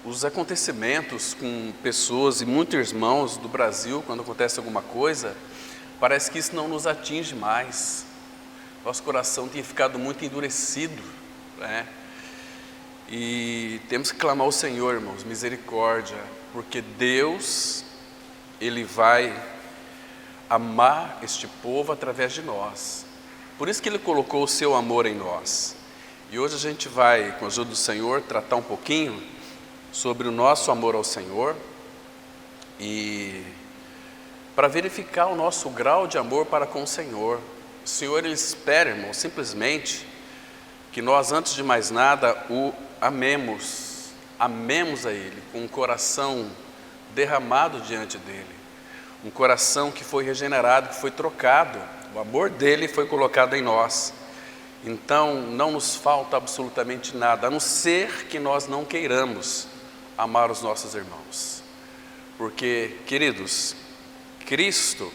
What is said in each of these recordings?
os acontecimentos com pessoas e muitos irmãos do Brasil, quando acontece alguma coisa, parece que isso não nos atinge mais. Nosso coração tem ficado muito endurecido, né? E temos que clamar ao Senhor, irmãos, misericórdia, porque Deus, Ele vai amar este povo através de nós. Por isso que Ele colocou o seu amor em nós. E hoje a gente vai, com a ajuda do Senhor, tratar um pouquinho sobre o nosso amor ao Senhor e para verificar o nosso grau de amor para com o Senhor. O Senhor, Ele espera, irmão, simplesmente que nós, antes de mais nada, o amemos a Ele com um coração derramado diante dEle, um coração que foi regenerado, que foi trocado, o amor dEle foi colocado em nós. Então não nos falta absolutamente nada, a não ser que nós não queiramos amar os nossos irmãos, porque, queridos, Cristo,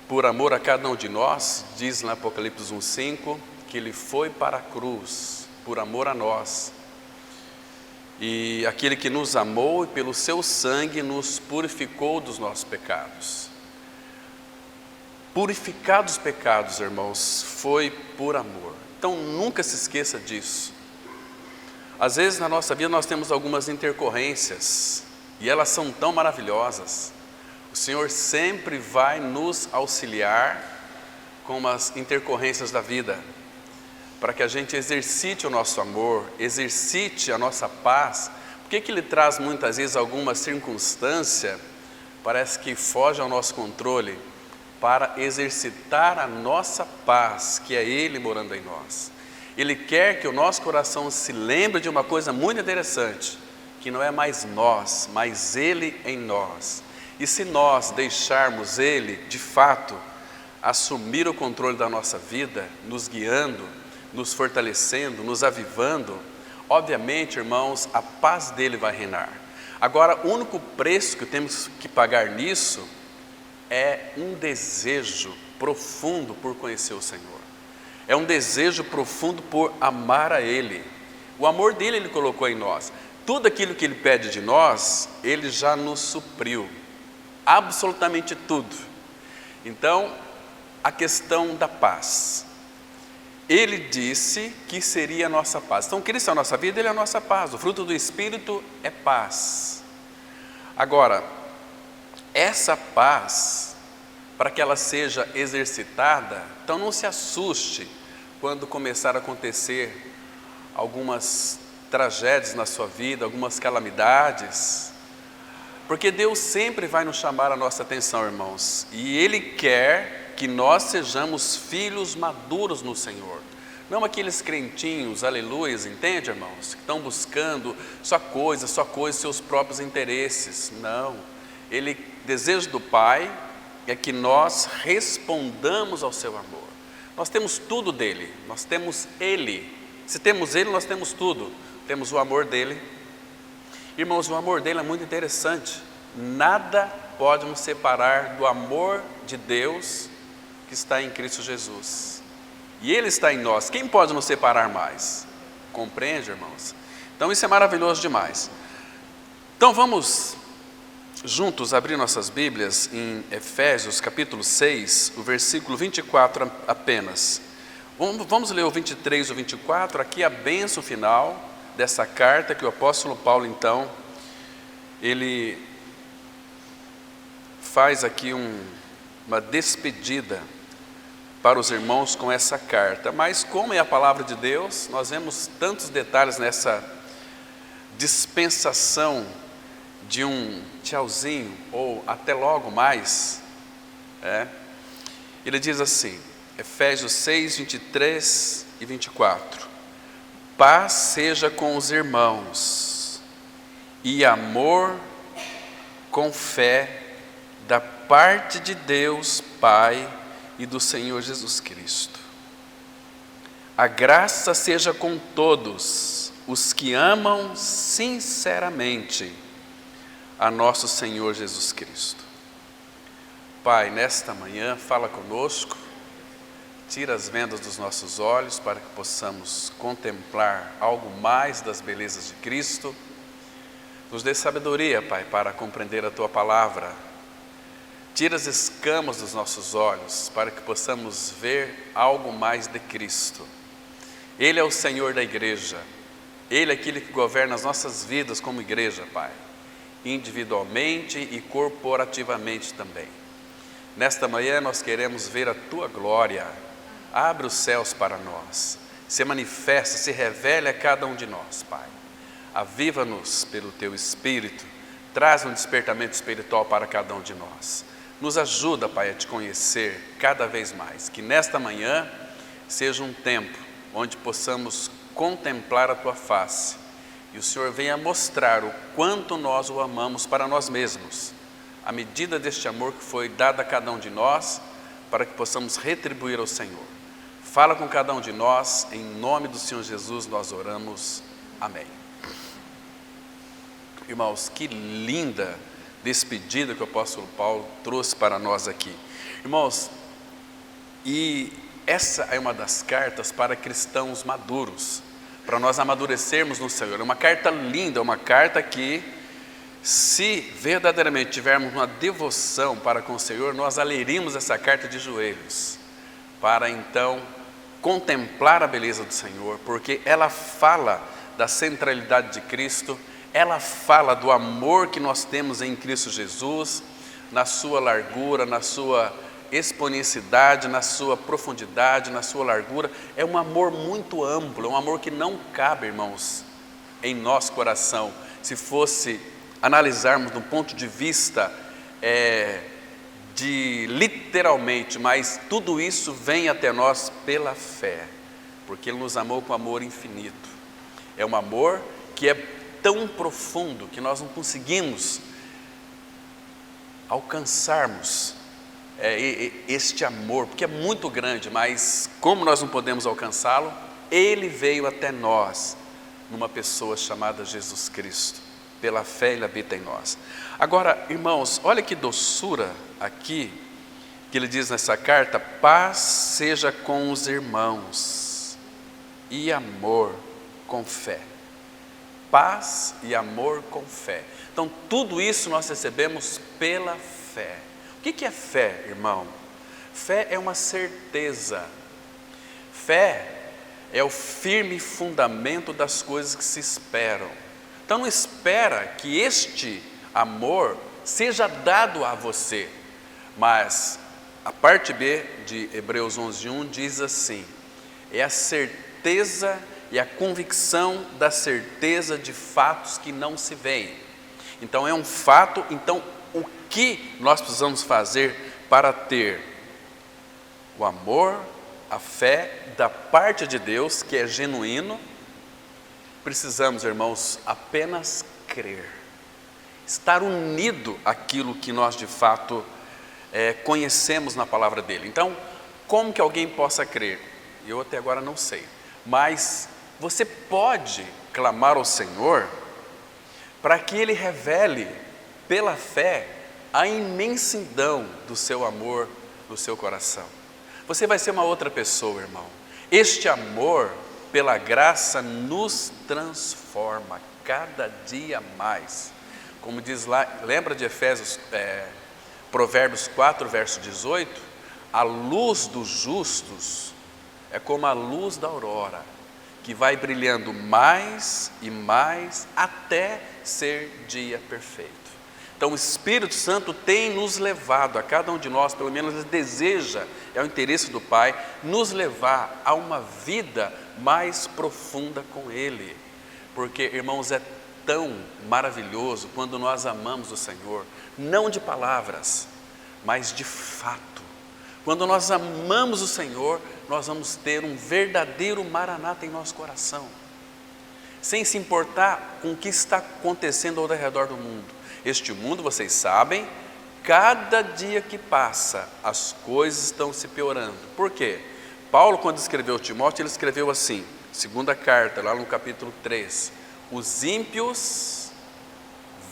por amor a cada um de nós, diz no Apocalipse 1:5, que Ele foi para a cruz, por amor a nós, e aquele que nos amou e pelo seu sangue nos purificou dos nossos pecados. Purificar dos pecados, irmãos, foi por amor. Então nunca se esqueça disso. Às vezes na nossa vida nós temos algumas intercorrências, e elas são tão maravilhosas. O Senhor sempre vai nos auxiliar com as intercorrências da vida, para que a gente exercite o nosso amor, exercite a nossa paz. Por que Ele traz muitas vezes alguma circunstância, parece que foge ao nosso controle, para exercitar a nossa paz, que é Ele morando em nós. Ele quer que o nosso coração se lembre de uma coisa muito interessante, que não é mais nós, mas Ele em nós. E se nós deixarmos Ele, de fato, assumir o controle da nossa vida, nos guiando, nos fortalecendo, nos avivando, obviamente, irmãos, a paz dEle vai reinar. Agora, o único preço que temos que pagar nisso é um desejo profundo por conhecer o Senhor. É um desejo profundo por amar a Ele. O amor dEle Ele colocou em nós. Tudo aquilo que Ele pede de nós, Ele já nos supriu. Absolutamente tudo. Então, a questão da paz. Ele disse que seria a nossa paz. Então, Cristo é a nossa vida, Ele é a nossa paz. O fruto do Espírito é paz. Agora, essa paz, para que ela seja exercitada, então não se assuste quando começar a acontecer algumas tragédias na sua vida, algumas calamidades, porque Deus sempre vai nos chamar a nossa atenção, irmãos, e Ele quer que nós sejamos filhos maduros no Senhor, não aqueles crentinhos, aleluias, entende, irmãos, que estão buscando só coisas, seus próprios interesses. Não, desejo do Pai é que nós respondamos ao seu amor. Nós temos tudo dEle, nós temos Ele. Se temos Ele, nós temos tudo. Temos o amor dEle. Irmãos, o amor dEle é muito interessante. Nada pode nos separar do amor de Deus que está em Cristo Jesus. E Ele está em nós. Quem pode nos separar mais? Compreende, irmãos? Então isso é maravilhoso demais. Então vamos juntos abrir nossas Bíblias em Efésios capítulo 6, o versículo 24 apenas. Vamos ler o 23 e o 24, aqui a bênção final dessa carta que o apóstolo Paulo, então, ele faz aqui uma despedida para os irmãos com essa carta. Mas como é a palavra de Deus, nós vemos tantos detalhes nessa dispensação de um tchauzinho, ou até logo mais, Ele diz assim, Efésios 6, 23 e 24, paz seja com os irmãos, e amor com fé, da parte de Deus Pai e do Senhor Jesus Cristo. A graça seja com todos os que amam sinceramente a nosso Senhor Jesus Cristo. Pai, nesta manhã, fala conosco, tira as vendas dos nossos olhos para que possamos contemplar algo mais das belezas de Cristo Nos dê sabedoria, Pai, para compreender a Tua palavra. Tira as escamas dos nossos olhos para que possamos ver algo mais de Cristo. Ele é o Senhor da igreja. Ele é aquele que governa as nossas vidas como igreja, Pai, individualmente e corporativamente também. Nesta manhã nós queremos ver a Tua glória. Abre os céus para nós. Se manifesta, se revela a cada um de nós, Pai. Aviva-nos pelo Teu Espírito. Traz um despertamento espiritual para cada um de nós. Nos ajuda, Pai, a Te conhecer cada vez mais. Que nesta manhã seja um tempo onde possamos contemplar a Tua face. E o Senhor venha mostrar o quanto nós o amamos para nós mesmos. A medida deste amor que foi dado a cada um de nós, para que possamos retribuir ao Senhor. Fala com cada um de nós, em nome do Senhor Jesus nós oramos. Amém. Irmãos, que linda despedida que o apóstolo Paulo trouxe para nós aqui. Irmãos, e essa é uma das cartas para cristãos maduros, para nós amadurecermos no Senhor. É uma carta linda, uma carta que, se verdadeiramente tivermos uma devoção para com o Senhor, nós leríamos essa carta de joelhos, para então contemplar a beleza do Senhor, porque ela fala da centralidade de Cristo. Ela fala do amor que nós temos em Cristo Jesus, na sua largura, na sua exponencialidade, na sua profundidade, na sua largura. É um amor muito amplo, é um amor que não cabe, irmãos, em nosso coração. Se fosse analisarmos do ponto de vista de literalmente, mas tudo isso vem até nós pela fé, porque Ele nos amou com amor infinito. É um amor que é tão profundo que nós não conseguimos alcançarmos este amor, porque é muito grande, mas como nós não podemos alcançá-lo, Ele veio até nós, numa pessoa chamada Jesus Cristo. Pela fé Ele habita em nós. Agora, irmãos, olha que doçura aqui, que ele diz nessa carta: paz seja com os irmãos e amor com fé. Paz e amor com fé. Então, tudo isso nós recebemos pela fé. O que é fé, irmão? Fé é uma certeza. Fé é o firme fundamento das coisas que se esperam. Então, não espera que este amor seja dado a você. Mas a parte B de Hebreus 11:1 diz assim: é a certeza e a convicção da certeza de fatos que não se veem. Então é um fato. Então o que nós precisamos fazer para ter o amor, a fé da parte de Deus, que é genuíno? Precisamos, irmãos, apenas crer, estar unido àquilo que nós de fato conhecemos na palavra dele. Então, como que alguém possa crer? Eu até agora não sei, mas você pode clamar ao Senhor para que Ele revele pela fé a imensidão do seu amor no seu coração. Você vai ser uma outra pessoa, irmão. Este amor, pela graça, nos transforma cada dia mais. Como diz lá, lembra de Efésios, Provérbios 4, verso 18? A luz dos justos é como a luz da aurora, que vai brilhando mais e mais até ser dia perfeito. Então o Espírito Santo tem nos levado, a cada um de nós, pelo menos ele deseja, é o interesse do Pai, nos levar a uma vida mais profunda com Ele. Porque, irmãos, é tão maravilhoso quando nós amamos o Senhor, não de palavras, mas de fato. Quando nós amamos o Senhor, nós vamos ter um verdadeiro maranata em nosso coração, sem se importar com o que está acontecendo ao redor do mundo. Este mundo, vocês sabem, cada dia que passa, as coisas estão se piorando. Por quê? Paulo, quando escreveu Timóteo, ele escreveu assim, segunda carta, lá no capítulo 3, os ímpios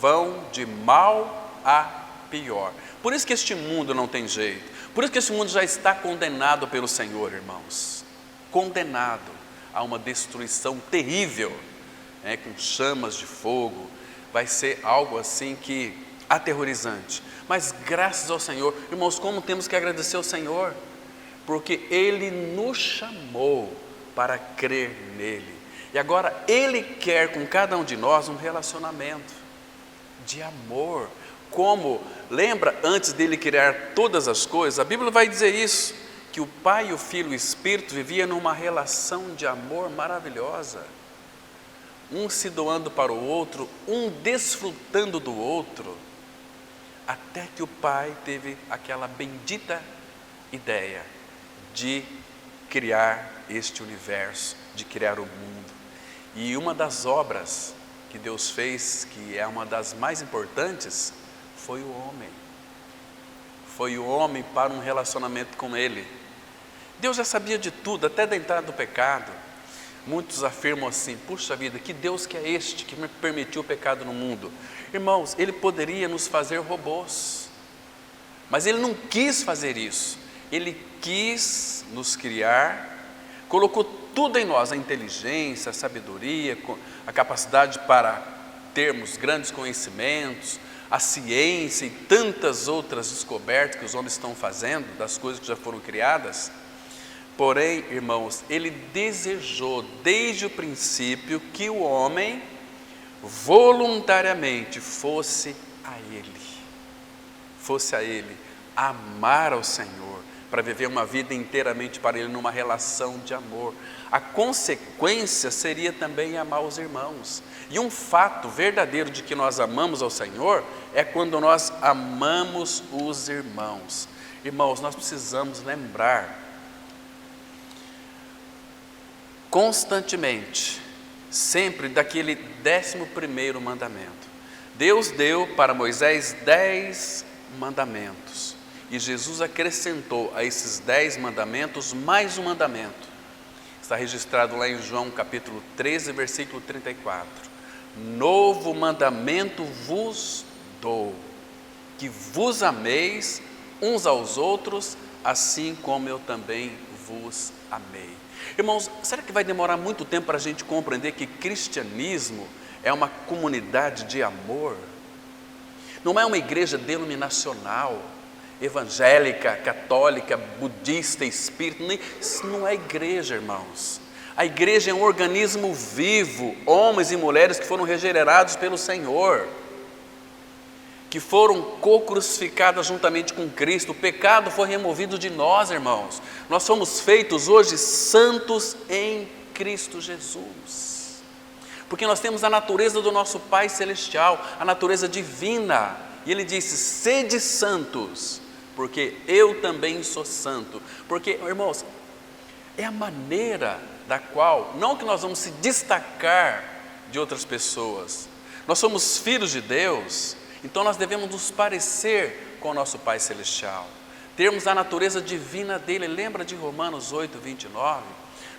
vão de mal a pior. Por isso que este mundo não tem jeito. Por isso que este mundo já está condenado pelo Senhor, irmãos. Condenado a uma destruição terrível, com chamas de fogo, vai ser algo assim que aterrorizante. Mas graças ao Senhor, irmãos, como temos que agradecer ao Senhor, porque Ele nos chamou para crer nele. E agora Ele quer com cada um de nós um relacionamento de amor. Como, lembra, antes dele criar todas as coisas, a Bíblia vai dizer isso, que o Pai, o Filho e o Espírito viviam numa relação de amor maravilhosa. Um se doando para o outro, um desfrutando do outro, até que o Pai teve aquela bendita ideia de criar este universo, de criar o mundo. E uma das obras que Deus fez, que é uma das mais importantes, foi o homem. Foi o homem para um relacionamento com Ele. Deus já sabia de tudo, até da entrada do pecado. Muitos afirmam assim: puxa vida, que Deus que é este que me permitiu o pecado no mundo? Irmãos, Ele poderia nos fazer robôs, mas Ele não quis fazer isso. Ele quis nos criar, colocou tudo em nós, a inteligência, a sabedoria, a capacidade para termos grandes conhecimentos, a ciência e tantas outras descobertas que os homens estão fazendo, das coisas que já foram criadas. Porém, irmãos, Ele desejou desde o princípio que o homem voluntariamente fosse a Ele, amar ao Senhor, para viver uma vida inteiramente para Ele, numa relação de amor. A consequência seria também amar os irmãos. E um fato verdadeiro de que nós amamos ao Senhor é quando nós amamos os irmãos. Irmãos, nós precisamos lembrar constantemente, sempre, daquele 11º mandamento. Deus deu para Moisés 10 mandamentos. E Jesus acrescentou a esses 10 mandamentos mais um mandamento. Está registrado lá em João capítulo 13, versículo 34. Novo mandamento vos dou, que vos ameis uns aos outros, assim como eu também vos amei. Irmãos, será que vai demorar muito tempo para a gente compreender que cristianismo é uma comunidade de amor? Não é uma igreja denominacional, evangélica, católica, budista, espírita. Isso não é igreja, irmãos. A igreja é um organismo vivo, homens e mulheres que foram regenerados pelo Senhor, que foram co-crucificadas juntamente com Cristo. O pecado foi removido de nós, irmãos. Nós somos feitos hoje santos em Cristo Jesus, porque nós temos a natureza do nosso Pai Celestial, a natureza divina. E Ele disse: sede santos, porque eu também sou santo. Porque, irmãos, é a maneira da qual, não que nós vamos se destacar de outras pessoas. Nós somos filhos de Deus, então nós devemos nos parecer com o nosso Pai Celestial, termos a natureza divina dele. Lembra de Romanos 8, 29?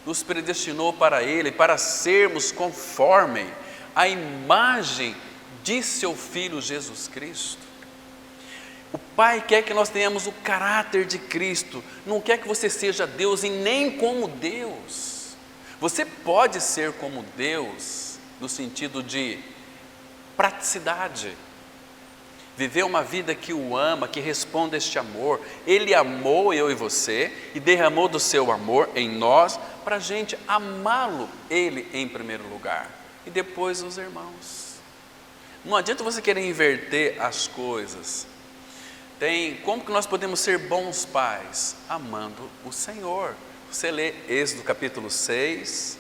Nos predestinou para Ele, para sermos conforme a imagem de seu Filho Jesus Cristo. O Pai quer que nós tenhamos o caráter de Cristo, não quer que você seja Deus e nem como Deus. Você pode ser como Deus, no sentido de praticidade, viver uma vida que o ama, que responde a este amor. Ele amou eu e você e derramou do seu amor em nós, para a gente amá-lo, Ele em primeiro lugar, e depois os irmãos. Não adianta você querer inverter as coisas. Como que nós podemos ser bons pais? Amando o Senhor. Você lê Êxodo capítulo 6,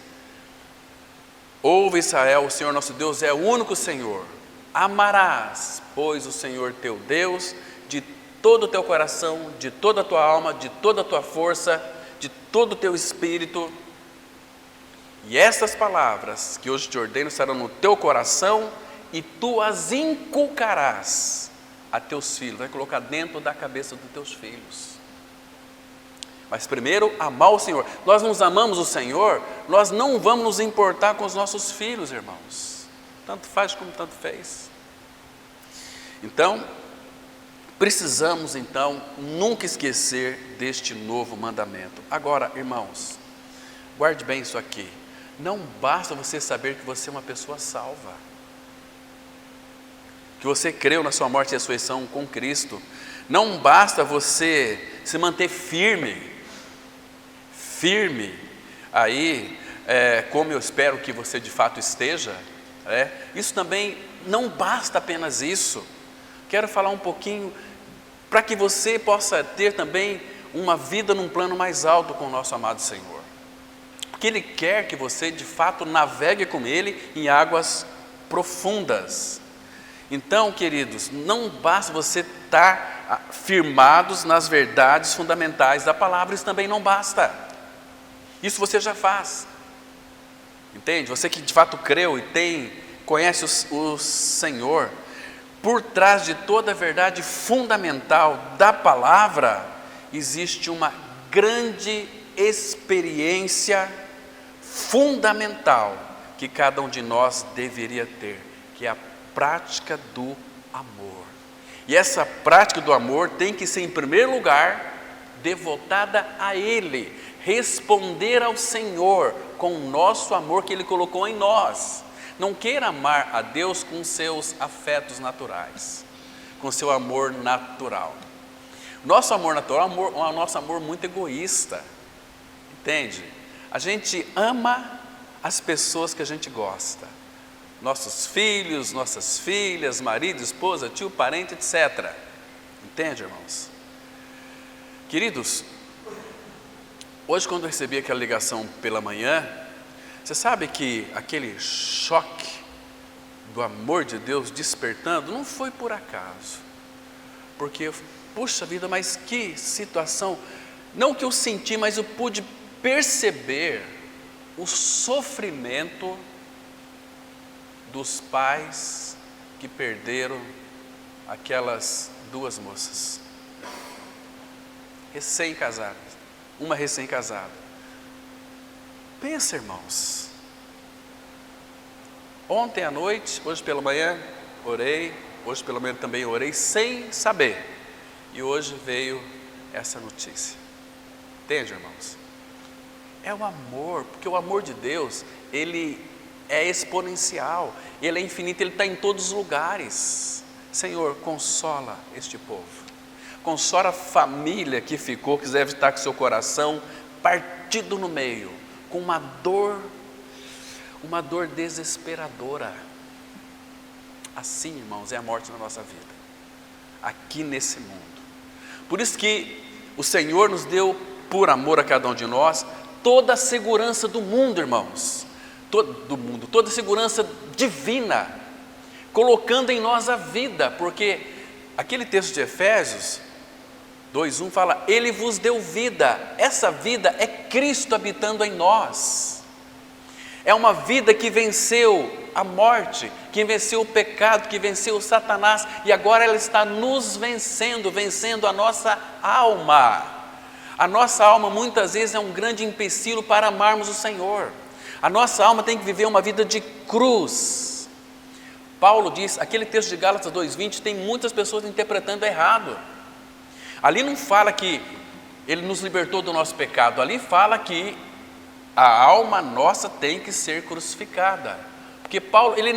ouve Israel, o Senhor nosso Deus é o único Senhor. Amarás, pois, o Senhor teu Deus de todo o teu coração, de toda a tua alma, de toda a tua força, de todo o teu espírito. E essas palavras que hoje te ordeno estarão no teu coração, e tu as inculcarás a teus filhos. Vai colocar dentro da cabeça dos teus filhos. Mas primeiro, amar o Senhor. Nós não amamos o Senhor, nós não vamos nos importar com os nossos filhos, irmãos. Tanto faz como tanto fez. Então, precisamos nunca esquecer deste novo mandamento. Agora, irmãos, guarde bem isso aqui. Não basta você saber que você é uma pessoa salva. que você creu na sua morte e ressurreição com Cristo, não basta você se manter firme, aí, como eu espero que você de fato esteja, isso também não basta apenas isso. Quero falar um pouquinho para que você possa ter também uma vida num plano mais alto com o nosso amado Senhor, porque Ele quer que você de fato navegue com Ele em águas profundas. Então, queridos, não basta você estar firmados nas verdades fundamentais da palavra, isso também não basta. Isso você já faz. Entende? Você que de fato creu e conhece o Senhor, por trás de toda a verdade fundamental da palavra, existe uma grande experiência fundamental que cada um de nós deveria ter, que é a prática do amor. E essa prática do amor tem que ser, em primeiro lugar, devotada a Ele, responder ao Senhor com o nosso amor que Ele colocou em nós. Não queira amar a Deus com seus afetos naturais, com seu amor natural. Nosso amor natural é um nosso amor muito egoísta, entende? A gente ama as pessoas que a gente gosta, nossos filhos, nossas filhas, marido, esposa, tio, parente, etc. Entende, irmãos? Queridos, hoje quando eu recebi aquela ligação pela manhã, você sabe que aquele choque do amor de Deus despertando não foi por acaso, porque, puxa vida, mas que situação, não que eu senti, mas eu pude perceber o sofrimento dos pais que perderam aquelas duas moças, recém-casadas, uma recém-casada. Pensa, irmãos, ontem à noite, hoje pela manhã, orei, hoje pela manhã também orei, sem saber, e hoje veio essa notícia. Entende, irmãos? É o amor, porque o amor de Deus, Ele é exponencial, Ele é infinito, Ele está em todos os lugares. Senhor, consola este povo, consola a família que ficou, que deve estar com seu coração partido no meio, com uma dor desesperadora. Assim, irmãos, é a morte na nossa vida, aqui nesse mundo. Por isso que o Senhor nos deu, por amor a cada um de nós, toda a segurança do mundo, irmãos, toda a segurança divina, colocando em nós a vida, porque aquele texto de Efésios 2:1 fala, Ele vos deu vida. Essa vida é Cristo habitando em nós, é uma vida que venceu a morte, que venceu o pecado, que venceu o Satanás, e agora ela está nos vencendo a nossa alma. A nossa alma muitas vezes é um grande empecilho para amarmos o Senhor. A nossa alma tem que viver uma vida de cruz. Paulo diz, aquele texto de Gálatas 2:20, tem muitas pessoas interpretando errado. Ali não fala que Ele nos libertou do nosso pecado, ali fala que a alma nossa tem que ser crucificada. Porque Paulo, ele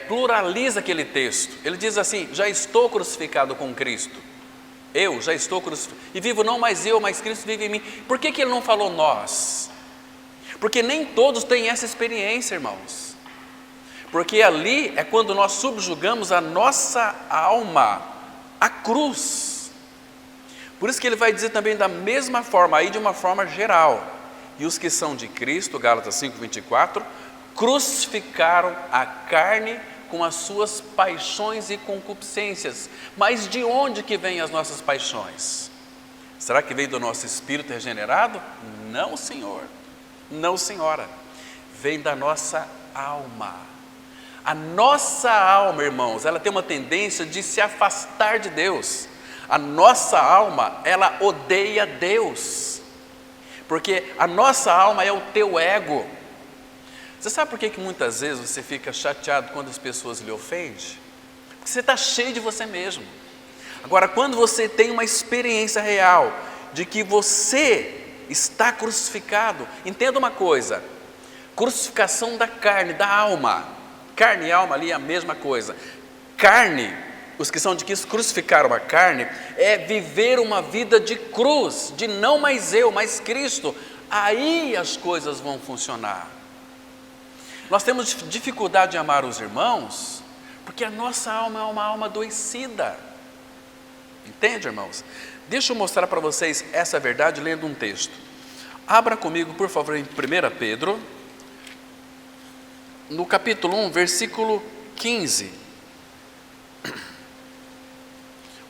pluraliza aquele texto. Ele diz assim, já estou crucificado com Cristo. Eu já estou crucificado, e vivo não mais eu, mas Cristo vive em mim. Por que ele não falou nós? Porque nem todos têm essa experiência, irmãos. Porque ali é quando nós subjugamos a nossa alma à cruz. Por isso que ele vai dizer também da mesma forma, aí de uma forma geral. E os que são de Cristo, Gálatas 5:24, crucificaram a carne com as suas paixões e concupiscências. Mas de onde que vêm as nossas paixões? Será que vem do nosso espírito regenerado? Não, Senhor. Não, senhora. Vem da nossa alma. A nossa alma, irmãos, ela tem uma tendência de se afastar de Deus. A nossa alma, ela odeia Deus. Porque a nossa alma é o teu ego. Você sabe por que muitas vezes você fica chateado quando as pessoas lhe ofendem? Porque você está cheio de você mesmo. Agora, quando você tem uma experiência real de que você está crucificado, entenda uma coisa, crucificação da carne, da alma, Carne e alma ali é a mesma coisa. Carne, os que são de Cristo crucificaram a carne, é viver uma vida de cruz, de não mais eu, mas Cristo. Aí as coisas vão funcionar. Nós temos dificuldade de amar os irmãos, porque a nossa alma é uma alma adoecida. Entende, irmãos? Deixa eu mostrar para vocês essa verdade lendo um texto. Abra comigo, por favor, em 1 Pedro, no capítulo 1, versículo 15.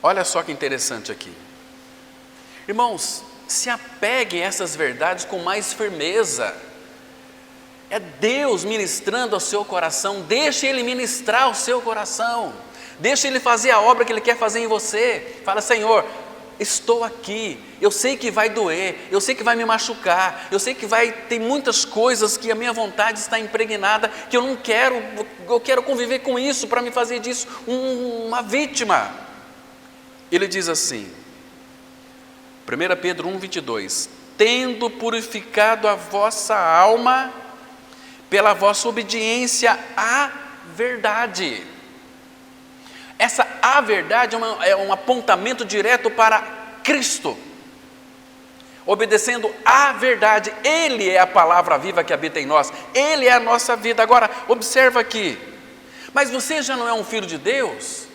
Olha só que interessante aqui. Irmãos, se apeguem a essas verdades com mais firmeza. É Deus ministrando ao seu coração. Deixe Ele ministrar o seu coração. Deixe Ele fazer a obra que Ele quer fazer em você. Fala: Senhor, estou aqui, eu sei que vai doer, eu sei que vai me machucar, eu sei que tem muitas coisas que a minha vontade está impregnada, que eu não quero, eu quero conviver com isso para me fazer disso uma vítima. Ele diz assim, 1 Pedro 1,22: tendo purificado a vossa alma pela vossa obediência à verdade. Essa a verdade é um apontamento direto para Cristo. Obedecendo à verdade, Ele é a palavra viva que habita em nós, Ele é a nossa vida. Agora, observa aqui, mas você já não é um filho de Deus?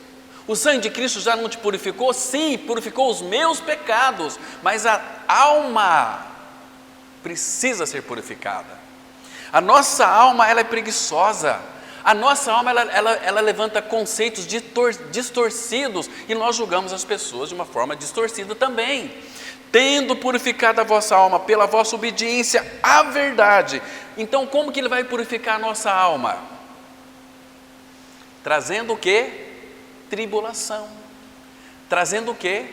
O sangue de Cristo já não te purificou? Sim, purificou os meus pecados, mas a alma precisa ser purificada. A nossa alma, ela é preguiçosa. A nossa alma, ela levanta conceitos distorcidos, e nós julgamos as pessoas de uma forma distorcida também. Tendo purificado a vossa alma pela vossa obediência à verdade. Então, como que Ele vai purificar a nossa alma? Trazendo o quê? Tribulação. Trazendo o quê?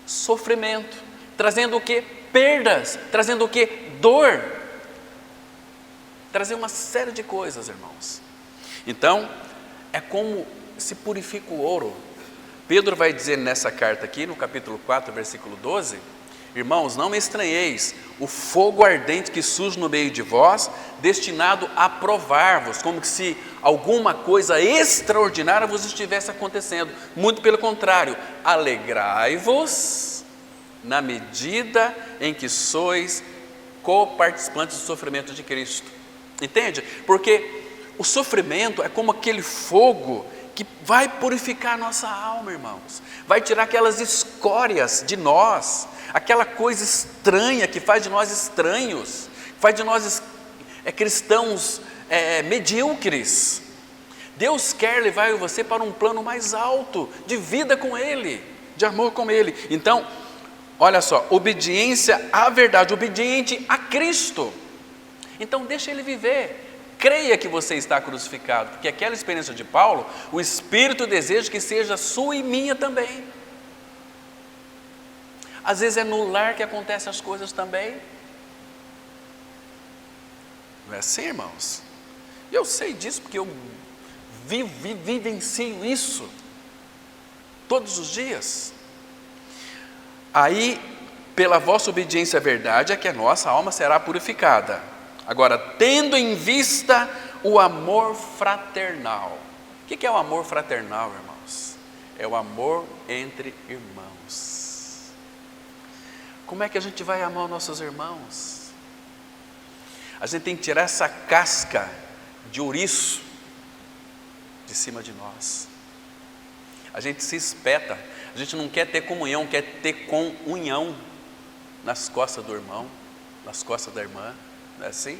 Sofrimento. Trazendo o quê? Perdas. Trazendo o quê? Dor. Trazer uma série de coisas, irmãos. Então, é como se purifica o ouro. Pedro vai dizer nessa carta aqui, no capítulo 4, versículo 12: irmãos, não me estranheis, o fogo ardente que surge no meio de vós, destinado a provar-vos, como que se alguma coisa extraordinária vos estivesse acontecendo. Muito pelo contrário, alegrai-vos na medida em que sois co-participantes do sofrimento de Cristo. Entende? Porque o sofrimento é como aquele fogo que vai purificar a nossa alma, irmãos. Vai tirar aquelas escórias de nós, aquela coisa estranha que faz de nós estranhos, faz de nós cristãos medíocres. Deus quer levar você para um plano mais alto, de vida com Ele, de amor com Ele. Então, olha só, obediência à verdade, obediente a Cristo. Então deixa Ele viver. Creia que você está crucificado, porque aquela experiência de Paulo, o Espírito deseja que seja sua e minha também. Às vezes é no lar que acontecem as coisas também. Não é assim, irmãos? Eu sei disso porque eu vivencio isso todos os dias. Aí, pela vossa obediência à verdade, é que a nossa alma será purificada. Agora, tendo em vista o amor fraternal. O que é o amor fraternal, irmãos? É o amor entre irmãos. Como é que a gente vai amar os nossos irmãos? A gente tem que tirar essa casca de ouriço de cima de nós. A gente se espeta. A gente não quer ter comunhão, quer ter comunhão nas costas do irmão, nas costas da irmã. Não é assim?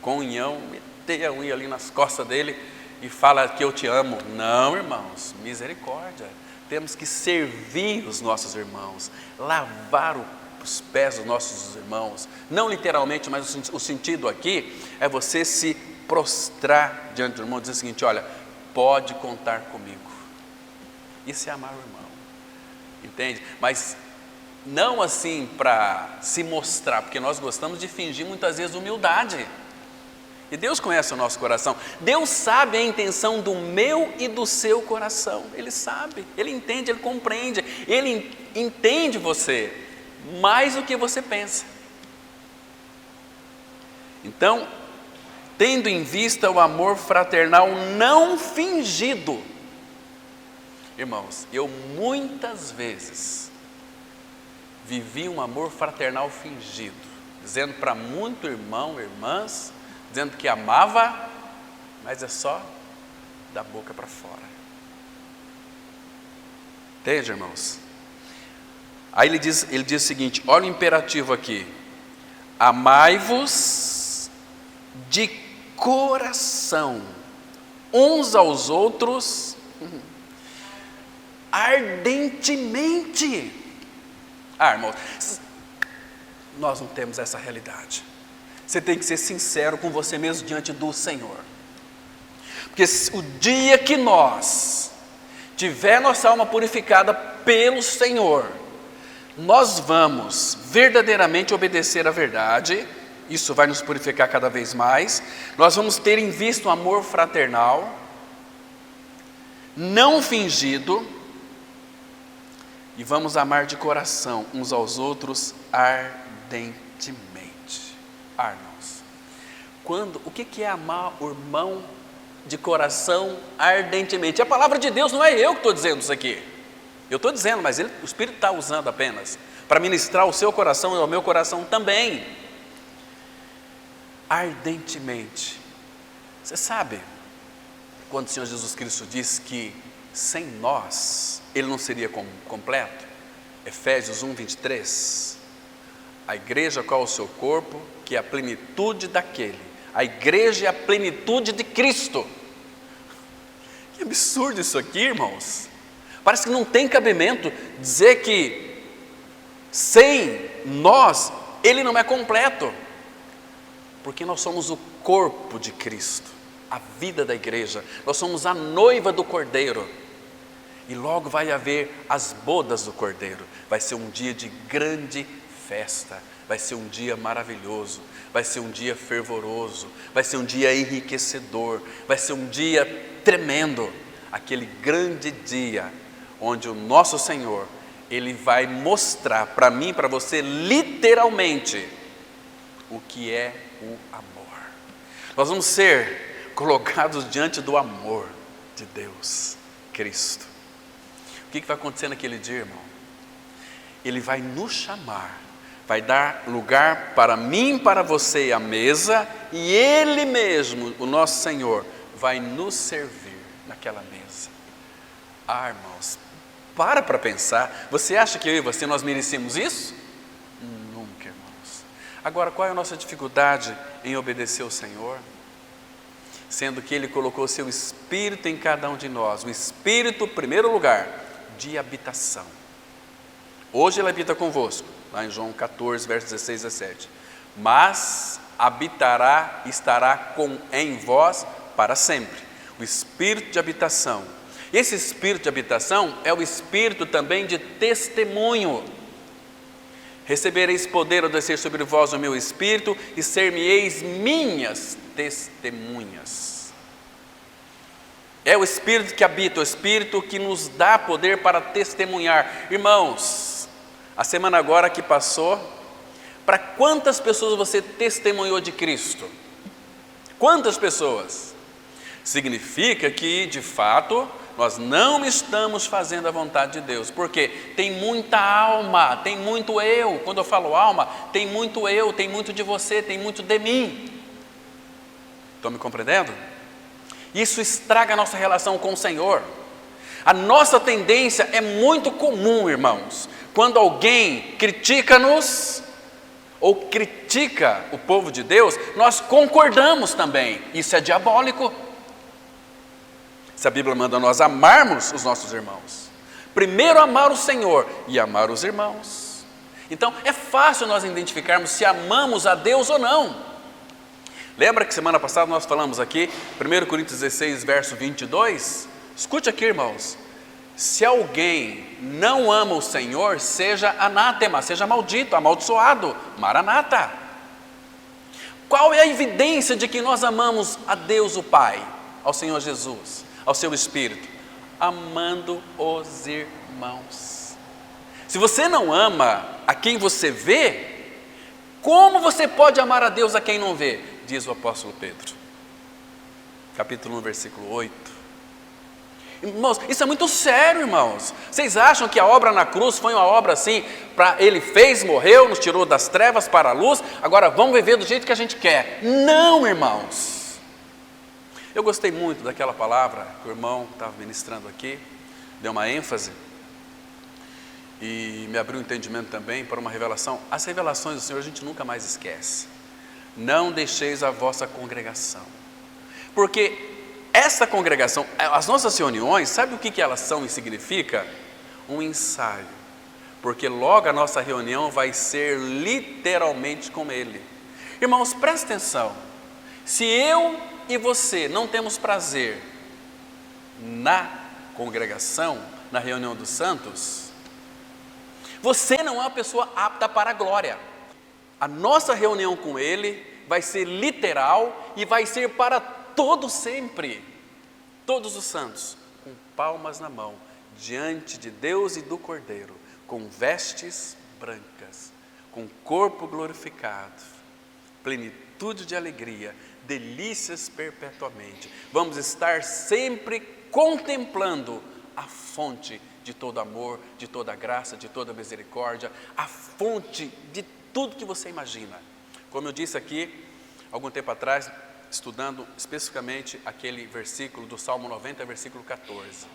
Com unhão, meter a unha ali nas costas dele e fala que eu te amo. Não, irmãos, misericórdia. Temos que servir os nossos irmãos, lavar os pés dos nossos irmãos. Não literalmente, mas o sentido aqui é você se prostrar diante do irmão e dizer o seguinte: olha, pode contar comigo. Isso é amar o irmão. Entende? Mas não assim para se mostrar, porque nós gostamos de fingir muitas vezes humildade. E Deus conhece o nosso coração. Deus sabe a intenção do meu e do seu coração. Ele sabe, Ele entende, Ele compreende. Ele entende você mais do que você pensa. Então, tendo em vista o amor fraternal não fingido. Irmãos, eu muitas vezes vivi um amor fraternal fingido, dizendo para muito irmão, irmãs, dizendo que amava, mas é só da boca para fora. Entende, irmãos? Aí ele diz o seguinte, olha o imperativo aqui: amai-vos de coração uns aos outros ardentemente. Irmãos, nós não temos essa realidade. Você tem que ser sincero com você mesmo diante do Senhor, porque o dia que nós tiver nossa alma purificada pelo Senhor, nós vamos verdadeiramente obedecer à verdade. Isso vai nos purificar cada vez mais. Nós vamos ter em vista um amor fraternal não fingido, e vamos amar de coração uns aos outros ardentemente. Irmãos, o que é amar o irmão de coração ardentemente? A palavra de Deus, não é eu que estou dizendo isso aqui. Eu estou dizendo, mas o Espírito está usando apenas para ministrar o seu coração e o meu coração também. Ardentemente. Você sabe, quando o Senhor Jesus Cristo diz que sem nós Ele não seria completo? Efésios 1:23. A igreja, qual é o seu corpo? Que é a plenitude daquele. A igreja é a plenitude de Cristo. Que absurdo isso aqui, irmãos. Parece que não tem cabimento dizer que sem nós Ele não é completo, porque nós somos o corpo de Cristo, a vida da igreja. Nós somos a noiva do Cordeiro, e logo vai haver as bodas do Cordeiro. Vai ser um dia de grande festa, vai ser um dia maravilhoso, vai ser um dia fervoroso, vai ser um dia enriquecedor, vai ser um dia tremendo, aquele grande dia onde o nosso Senhor, Ele vai mostrar para mim e para você literalmente o que é o amor. Nós vamos ser colocados diante do amor de Deus, Cristo. O que vai acontecer naquele dia, irmão? Ele vai nos chamar, vai dar lugar para mim e para você à mesa, e Ele mesmo, o nosso Senhor, vai nos servir naquela mesa. Irmãos, para pensar. Você acha que eu e você, nós merecemos isso? Nunca, irmãos. Agora, qual é a nossa dificuldade em obedecer ao Senhor? Sendo que Ele colocou seu Espírito em cada um de nós. O Espírito, em primeiro lugar, de habitação. Hoje Ele habita convosco, lá em João 14, versos 16 e 17. Mas habitará, estará em vós para sempre. O Espírito de habitação. Esse Espírito de habitação é o Espírito também de testemunho. Recebereis poder ao descer sobre vós o meu Espírito, e ser-me-eis minhas testemunhas. É o Espírito que habita, o Espírito que nos dá poder para testemunhar. Irmãos, a semana agora que passou, para quantas pessoas você testemunhou de Cristo? Quantas pessoas? Significa que, de fato, nós não estamos fazendo a vontade de Deus, porque tem muita alma, tem muito eu. Quando eu falo alma, tem muito eu, tem muito de você, tem muito de mim. Estão me compreendendo? Isso estraga a nossa relação com o Senhor. A nossa tendência é muito comum, irmãos, quando alguém critica-nos ou critica o povo de Deus, nós concordamos também. Isso é diabólico. Se a Bíblia manda nós amarmos os nossos irmãos, primeiro amar o Senhor e amar os irmãos. Então é fácil nós identificarmos se amamos a Deus ou não. Lembra que semana passada nós falamos aqui, 1 Coríntios 16, verso 22? Escute aqui, irmãos. Se alguém não ama o Senhor, seja anátema, seja maldito, amaldiçoado, maranata. Qual é a evidência de que nós amamos a Deus o Pai, ao Senhor Jesus, ao seu Espírito? Amando os irmãos. Se você não ama a quem você vê, como você pode amar a Deus a quem não vê? Diz o apóstolo Pedro. capítulo 1, versículo 8. Irmãos, isso é muito sério, irmãos. Vocês acham que a obra na cruz foi uma obra assim, para ele fez, morreu, nos tirou das trevas para a luz, agora vamos viver do jeito que a gente quer? Não, irmãos. Eu gostei muito daquela palavra que o irmão estava ministrando aqui, deu uma ênfase, e me abriu o entendimento também para uma revelação. As revelações do Senhor a gente nunca mais esquece. Não deixeis a vossa congregação, porque essa congregação, as nossas reuniões, sabe o que elas são e significa? Um ensaio, porque logo a nossa reunião vai ser literalmente com Ele. Irmãos, presta atenção, se eu e você não temos prazer na congregação, na reunião dos santos, você não é uma pessoa apta para a glória. A nossa reunião com Ele vai ser literal e vai ser para todo sempre, todos os santos, com palmas na mão, diante de Deus e do Cordeiro, com vestes brancas, com corpo glorificado, plenitude de alegria, delícias perpetuamente. Vamos estar sempre contemplando a fonte de todo amor, de toda graça, de toda misericórdia, a fonte de tudo que você imagina. Como eu disse aqui, algum tempo atrás, estudando especificamente aquele versículo do Salmo 90, versículo 14.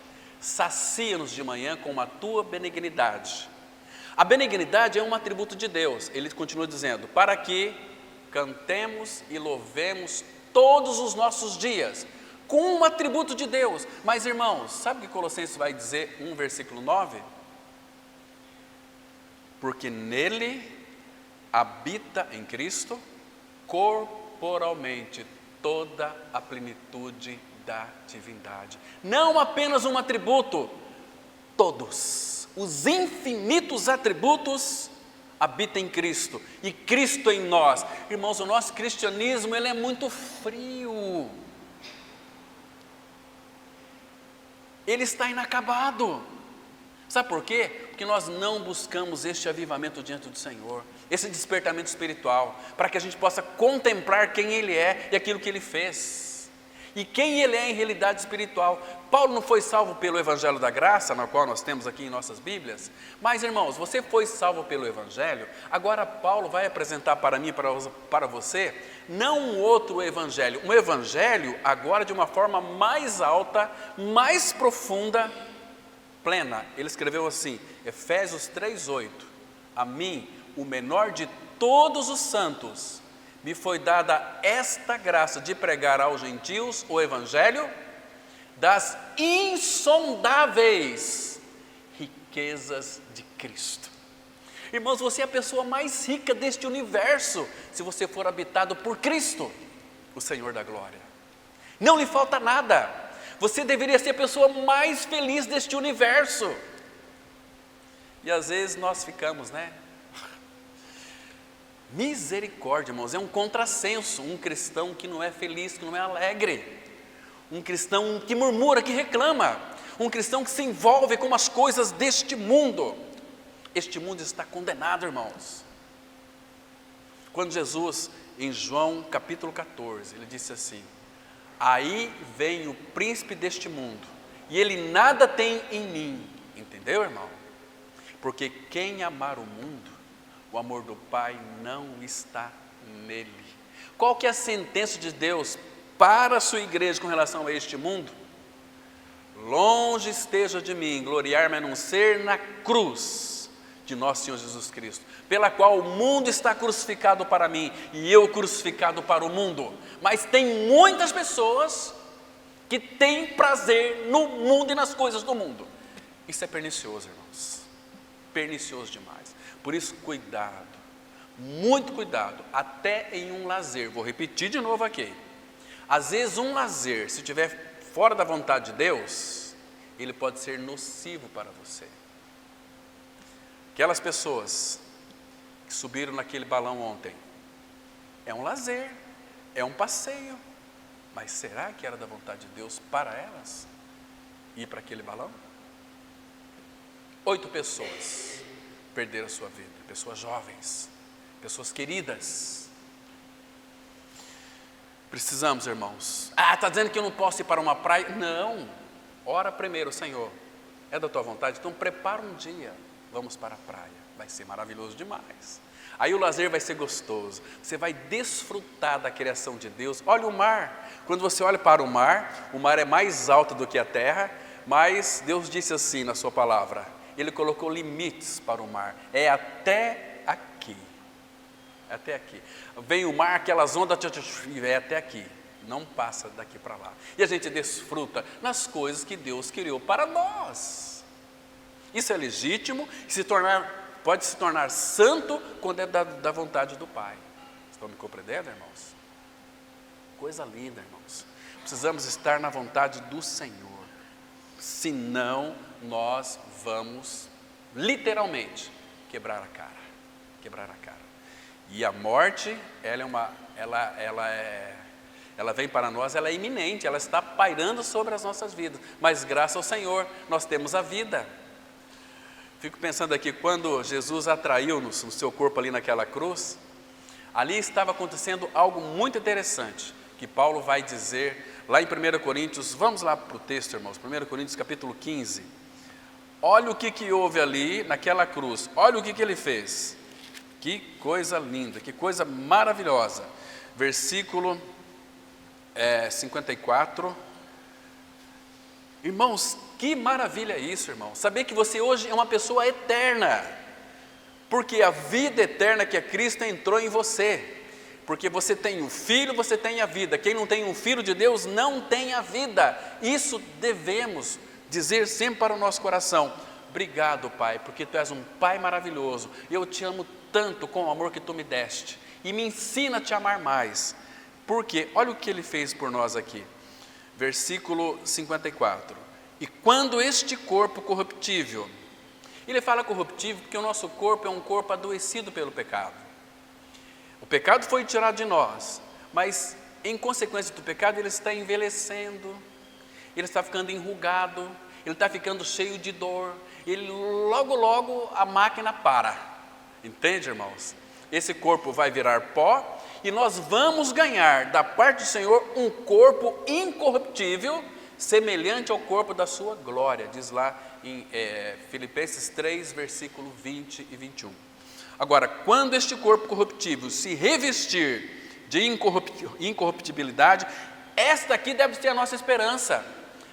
Sacia-nos de manhã com a tua benignidade. A benignidade é um atributo de Deus. Ele continua dizendo, para que cantemos e louvemos todos os nossos dias, com um atributo de Deus. Mas irmãos, sabe o que Colossenses vai dizer, 1 versículo 9? Porque nele habita em Cristo, corporalmente, toda a plenitude da divindade. Não apenas um atributo, todos os infinitos atributos habitam em Cristo, e Cristo em nós. Irmãos, o nosso cristianismo, ele é muito frio, ele está inacabado. Sabe por quê? Porque nós não buscamos este avivamento diante do Senhor, esse despertamento espiritual, para que a gente possa contemplar quem Ele é e aquilo que Ele fez, e quem Ele é em realidade espiritual. Paulo não foi salvo pelo Evangelho da Graça, na qual nós temos aqui em nossas Bíblias, mas irmãos, você foi salvo pelo Evangelho. Agora Paulo vai apresentar para mim e para você, não um outro Evangelho, um Evangelho agora de uma forma mais alta, mais profunda, plena. Ele escreveu assim, Efésios 3:8, a mim, o menor de todos os santos, me foi dada esta graça de pregar aos gentios o evangelho das insondáveis riquezas de Cristo. Irmãos, você é a pessoa mais rica deste universo, se você for habitado por Cristo, o Senhor da glória. Não lhe falta nada. Você deveria ser a pessoa mais feliz deste universo. E às vezes nós ficamos, né? Misericórdia, irmãos, é um contrassenso, um cristão que não é feliz, que não é alegre, um cristão que murmura, que reclama, um cristão que se envolve com as coisas deste mundo. Este mundo está condenado, irmãos. Quando Jesus, em João capítulo 14, ele disse assim, aí vem o príncipe deste mundo, e ele nada tem em mim, entendeu, irmão? Porque quem amar o mundo, o amor do Pai não está nele. Qual que é a sentença de Deus para a sua igreja com relação a este mundo? Longe esteja de mim gloriar-me a não ser na cruz de nosso Senhor Jesus Cristo, pela qual o mundo está crucificado para mim e eu crucificado para o mundo. Mas tem muitas pessoas que têm prazer no mundo e nas coisas do mundo. Isso é pernicioso, irmãos, pernicioso demais. Por isso, cuidado, muito cuidado, até em um lazer. Vou repetir de novo aqui. Às vezes um lazer, se estiver fora da vontade de Deus, ele pode ser nocivo para você. Aquelas pessoas que subiram naquele balão ontem, é um lazer, é um passeio, mas será que era da vontade de Deus para elas ir para aquele balão? 8 pessoas perderam a sua vida, pessoas jovens, pessoas queridas. Precisamos, irmãos. Ah, está dizendo que eu não posso ir para uma praia? Não. Ora primeiro, Senhor, é da tua vontade? Então prepara um dia, vamos para a praia. Vai ser maravilhoso demais. Aí o lazer vai ser gostoso. Você vai desfrutar da criação de Deus. Olha o mar. Quando você olha para o mar é mais alto do que a terra, mas Deus disse assim na sua palavra. Ele colocou limites para o mar. É até aqui. Até aqui. Vem o mar, aquelas ondas, é até aqui. Não passa daqui para lá. E a gente desfruta nas coisas que Deus criou para nós. Isso é legítimo, pode se tornar santo quando é da vontade do Pai. Estão me compreendendo, irmãos? Coisa linda, irmãos. Precisamos estar na vontade do Senhor. Senão nós vamos, literalmente, quebrar a cara. Quebrar a cara. E a morte, ela vem para nós, ela é iminente, ela está pairando sobre as nossas vidas. Mas graças ao Senhor, nós temos a vida. Fico pensando aqui, quando Jesus atraiu-nos no seu corpo ali naquela cruz, ali estava acontecendo algo muito interessante, que Paulo vai dizer lá em 1 Coríntios, vamos lá para o texto, irmãos, 1 Coríntios capítulo 15. Olha o que houve ali naquela cruz, olha o que ele fez. Que coisa linda, que coisa maravilhosa. Versículo 54. Irmãos, que maravilha isso, irmão. Saber que você hoje é uma pessoa eterna. Porque a vida eterna que é Cristo entrou em você. Porque você tem um filho, você tem a vida. Quem não tem um filho de Deus não tem a vida. Isso devemos dizer sempre para o nosso coração. Obrigado, Pai, porque Tu és um Pai maravilhoso. Eu te amo tanto com o amor que Tu me deste. E me ensina a te amar mais. Porque, olha o que Ele fez por nós aqui. Versículo 54. E quando este corpo corruptível, ele fala corruptível porque o nosso corpo é um corpo adoecido pelo pecado. O pecado foi tirado de nós, mas em consequência do pecado ele está envelhecendo, ele está ficando enrugado, ele está ficando cheio de dor, logo a máquina para. Entende, irmãos? Esse corpo vai virar pó e nós vamos ganhar da parte do Senhor um corpo incorruptível, semelhante ao corpo da sua glória, diz lá em Filipenses 3, versículo 20 e 21. Agora, quando este corpo corruptível se revestir de incorruptibilidade, esta aqui deve ser a nossa esperança,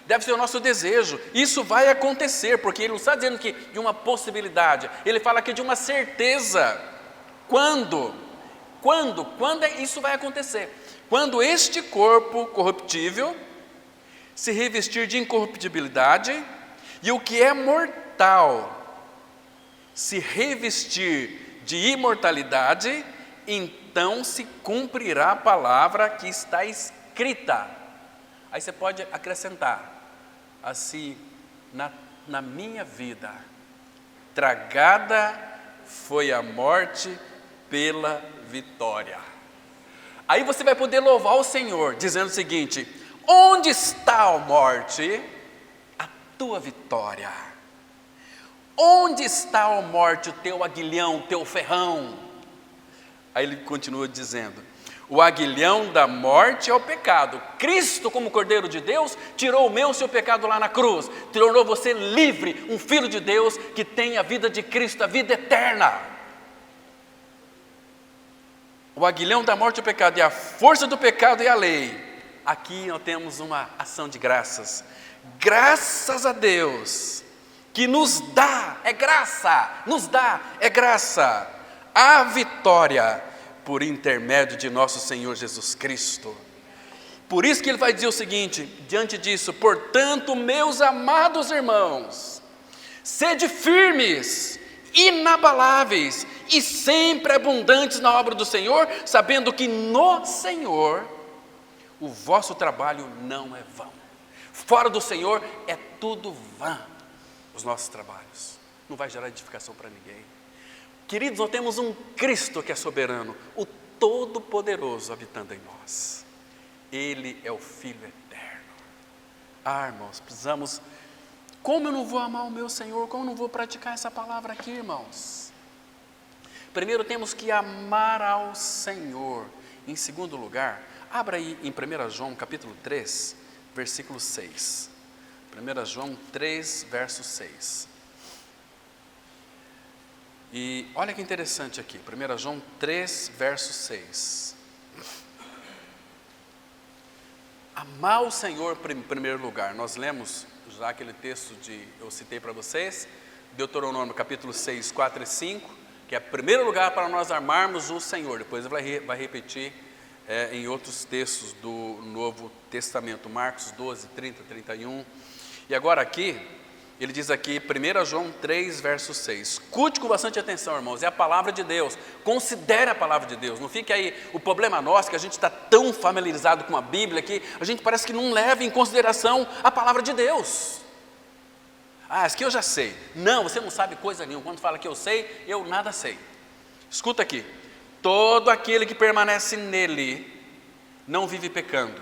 deve ser o nosso desejo. Isso vai acontecer, porque ele não está dizendo que de uma possibilidade, ele fala aqui de uma certeza. Quando isso vai acontecer? Quando este corpo corruptível se revestir de incorruptibilidade e o que é mortal se revestir de imortalidade, então se cumprirá a palavra que está escrita. Aí você pode acrescentar assim, na minha vida, tragada foi a morte pela vitória. Aí você vai poder louvar o Senhor, dizendo o seguinte: onde está, ó morte, a tua vitória? Onde está, ó morte, o teu aguilhão, o teu ferrão? Aí ele continua dizendo: o aguilhão da morte é o pecado. Cristo, como Cordeiro de Deus, tirou o meu, o seu pecado lá na cruz, tornou você livre, um filho de Deus que tem a vida de Cristo, a vida eterna. O aguilhão da morte é o pecado, e a força do pecado é a lei. Aqui nós temos uma ação de graças. Graças a Deus, que nos dá, é graça, a vitória por intermédio de nosso Senhor Jesus Cristo. Por isso que ele vai dizer o seguinte, diante disso: portanto, meus amados irmãos, sede firmes, inabaláveis e sempre abundantes na obra do Senhor, sabendo que no Senhor o vosso trabalho não é vão. Fora do Senhor é tudo vã. Os nossos trabalhos não vai gerar edificação para ninguém. Queridos, nós temos um Cristo que é soberano, o Todo-Poderoso habitando em nós. Ele é o Filho eterno. Irmãos, precisamos. Como eu não vou amar o meu Senhor? Como eu não vou praticar essa palavra aqui, irmãos? Primeiro temos que amar ao Senhor. Em segundo lugar, Abra aí em 1 João capítulo 3, versículo 6. 1 João 3, verso 6. E olha que interessante aqui, 1 João 3, verso 6. Amar o Senhor em primeiro lugar. Nós lemos já aquele texto eu citei para vocês, Deuteronômio capítulo 6, 4 e 5, que é primeiro lugar para nós amarmos o Senhor. Depois ele vai repetir em outros textos do Novo Testamento, Marcos 12, 30, 31. E agora aqui, ele diz aqui, 1 João 3, verso 6. Escute com bastante atenção, irmãos, é a palavra de Deus. Considere a palavra de Deus. Não fique aí, o problema nosso, que a gente está tão familiarizado com a Bíblia, que a gente parece que não leva em consideração a palavra de Deus. Isso aqui eu já sei. Não, você não sabe coisa nenhuma. Quando fala que eu sei, eu nada sei. Escuta aqui. Todo aquele que permanece nele, não vive pecando.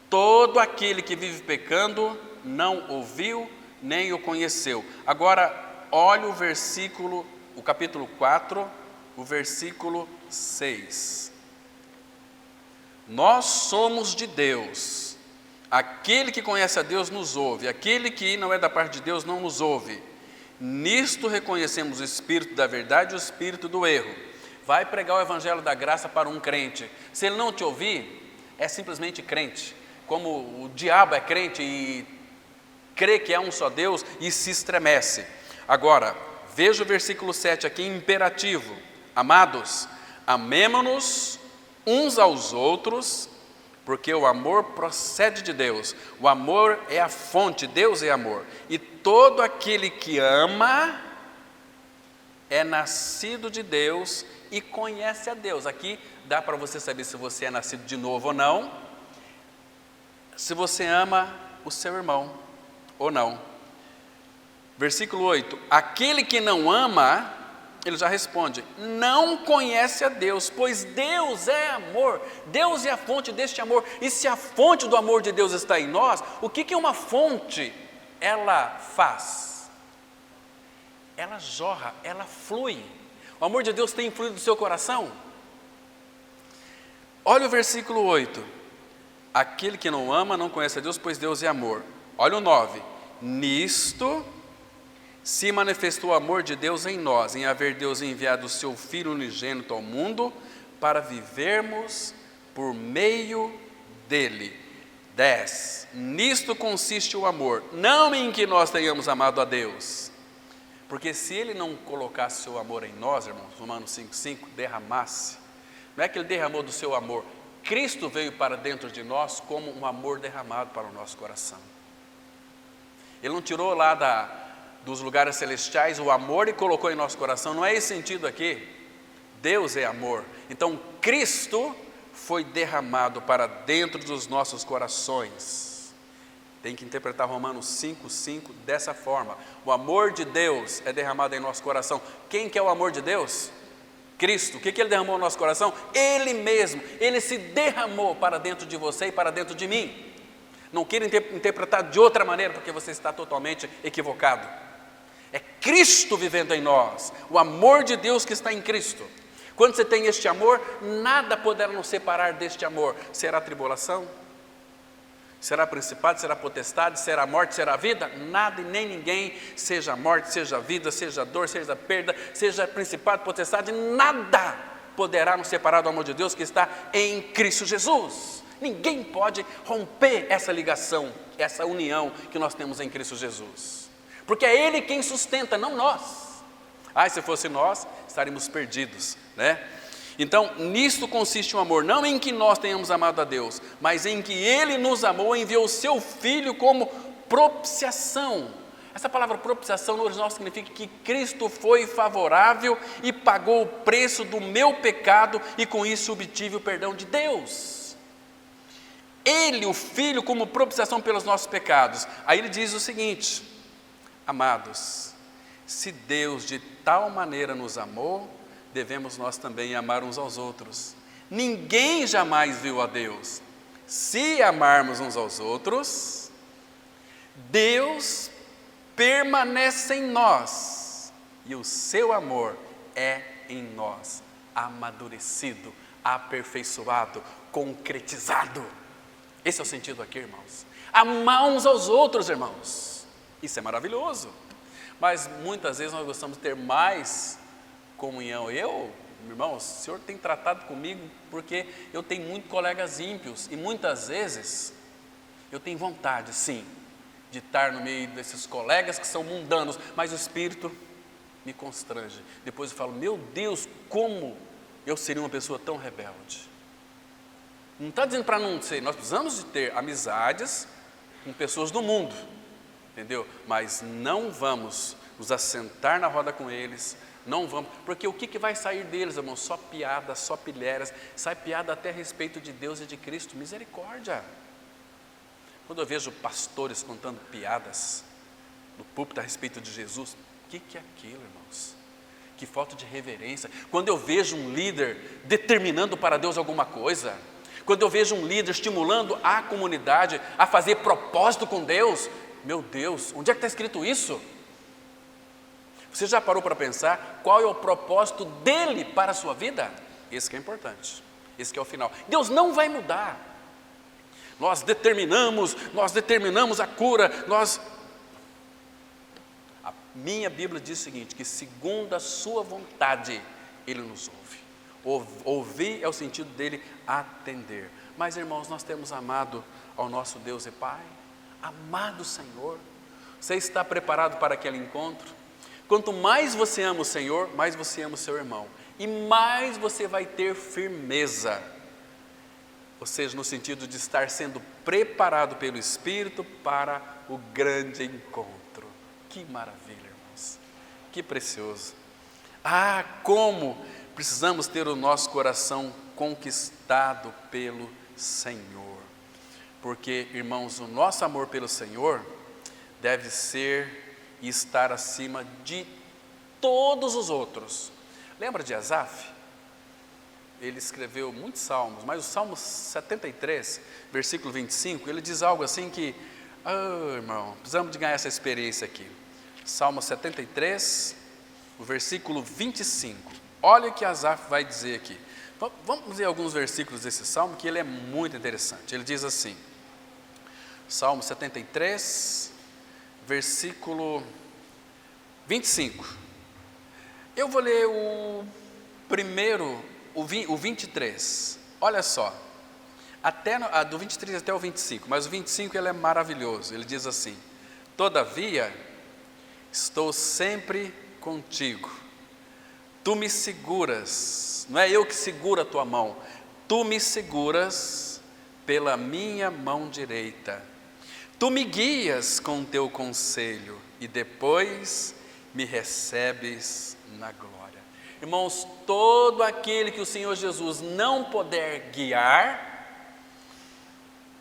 Todo aquele que vive pecando, não ouviu, nem o conheceu. Agora, olha o capítulo 4, o versículo 6. Nós somos de Deus. Aquele que conhece a Deus nos ouve. Aquele que não é da parte de Deus não nos ouve. Nisto reconhecemos o espírito da verdade e o espírito do erro. Vai pregar o evangelho da graça para um crente. Se ele não te ouvir, é simplesmente crente. Como o diabo é crente e crê que é um só Deus e se estremece. Agora, veja o versículo 7 aqui, imperativo. Amados, amemo-nos uns aos outros, porque o amor procede de Deus. O amor é a fonte, Deus é amor. E todo aquele que ama é nascido de Deus e conhece a Deus. Aqui dá para você saber se você é nascido de novo ou não, se você ama o seu irmão ou não. Versículo 8, aquele que não ama, ele já responde, não conhece a Deus, pois Deus é amor, Deus é a fonte deste amor, e se a fonte do amor de Deus está em nós, o que uma fonte ela faz? Ela jorra, ela flui. O amor de Deus tem fluído do seu coração? Olha o versículo 8, aquele que não ama não conhece a Deus, pois Deus é amor. Olha o 9, nisto se manifestou o amor de Deus em nós, em haver Deus enviado o seu Filho unigênito ao mundo, para vivermos por meio dele. 10, nisto consiste o amor, não em que nós tenhamos amado a Deus, porque se ele não colocasse seu amor em nós, irmãos, Romanos 5,5, derramasse, não é que ele derramou do seu amor, Cristo veio para dentro de nós como um amor derramado para o nosso coração. Ele não tirou lá dos lugares celestiais o amor e colocou em nosso coração, não é esse sentido aqui. Deus é amor, então Cristo foi derramado para dentro dos nossos corações. Tem que interpretar Romanos 5,5 dessa forma, o amor de Deus é derramado em nosso coração. Quem que é o amor de Deus? Cristo. O que ele derramou no nosso coração? Ele mesmo, ele se derramou para dentro de você e para dentro de mim. Não queira interpretar de outra maneira, porque você está totalmente equivocado. É Cristo vivendo em nós, o amor de Deus que está em Cristo. Quando você tem este amor, nada poderá nos separar deste amor. Será tribulação? Será principado? Será potestade? Será morte? Será vida? Nada e nem ninguém, seja morte, seja vida, seja dor, seja perda, seja principado, potestade, nada poderá nos separar do amor de Deus que está em Cristo Jesus. Ninguém pode romper essa ligação, essa união que nós temos em Cristo Jesus. Porque é Ele quem sustenta, não nós. Se fosse nós, estaríamos perdidos, né? Então, nisto consiste o amor, não em que nós tenhamos amado a Deus, mas em que Ele nos amou e enviou o Seu Filho como propiciação. Essa palavra propiciação no original significa que Cristo foi favorável e pagou o preço do meu pecado e com isso obtive o perdão de Deus. Ele, o Filho, como propiciação pelos nossos pecados. Aí ele diz o seguinte, amados, se Deus de tal maneira nos amou, devemos nós também amar uns aos outros. Ninguém jamais viu a Deus. Se amarmos uns aos outros, Deus permanece em nós e o seu amor é em nós, amadurecido, aperfeiçoado, concretizado. Esse é o sentido aqui, irmãos. Amar uns aos outros, irmãos. Isso é maravilhoso. Mas muitas vezes nós gostamos de ter mais comunhão. Irmãos, o Senhor tem tratado comigo porque eu tenho muitos colegas ímpios. E muitas vezes eu tenho vontade, sim, de estar no meio desses colegas que são mundanos. Mas o Espírito me constrange. Depois eu falo, meu Deus, como eu seria uma pessoa tão rebelde. Não está dizendo para não ser, nós precisamos de ter amizades com pessoas do mundo, entendeu? Mas não vamos nos assentar na roda com eles, não vamos, porque o que vai sair deles, irmão? Só piadas, só pilhérias, sai piada até a respeito de Deus e de Cristo, misericórdia. Quando eu vejo pastores contando piadas no púlpito a respeito de Jesus, o que é aquilo, irmãos? Que falta de reverência. Quando eu vejo um líder determinando para Deus alguma coisa, quando eu vejo um líder estimulando a comunidade a fazer propósito com Deus, meu Deus, onde é que está escrito isso? Você já parou para pensar qual é o propósito dele para a sua vida? Esse que é importante, esse que é o final. Deus não vai mudar. Nós determinamos a cura, A minha Bíblia diz o seguinte, que segundo a sua vontade, Ele nos ouve. Ouvir é o sentido dele atender. Mas, irmãos, nós temos amado ao nosso Deus e Pai, amado Senhor. Você está preparado para aquele encontro? Quanto mais você ama o Senhor, mais você ama o seu irmão. E mais você vai ter firmeza. Ou seja, no sentido de estar sendo preparado pelo Espírito para o grande encontro. Que maravilha, irmãos. Que precioso. Ah, como precisamos ter o nosso coração conquistado pelo Senhor. Porque, irmãos, o nosso amor pelo Senhor deve ser e estar acima de todos os outros. Lembra de Asaf? Ele escreveu muitos salmos, mas o Salmo 73, versículo 25, ele diz algo assim que, irmão, precisamos de ganhar essa experiência aqui. Salmo 73, o versículo 25. Olha o que Asaf vai dizer aqui. Vamos ver alguns versículos desse salmo, que ele é muito interessante. Ele diz assim, Salmo 73, versículo 25. Eu vou ler o primeiro, o 23. Olha só, do 23 até o 25, mas o 25 ele é maravilhoso. Ele diz assim, todavia, estou sempre contigo. Tu me seguras, não é eu que seguro a tua mão, tu me seguras pela minha mão direita. Tu me guias com teu conselho e depois me recebes na glória. Irmãos, todo aquele que o Senhor Jesus não puder guiar,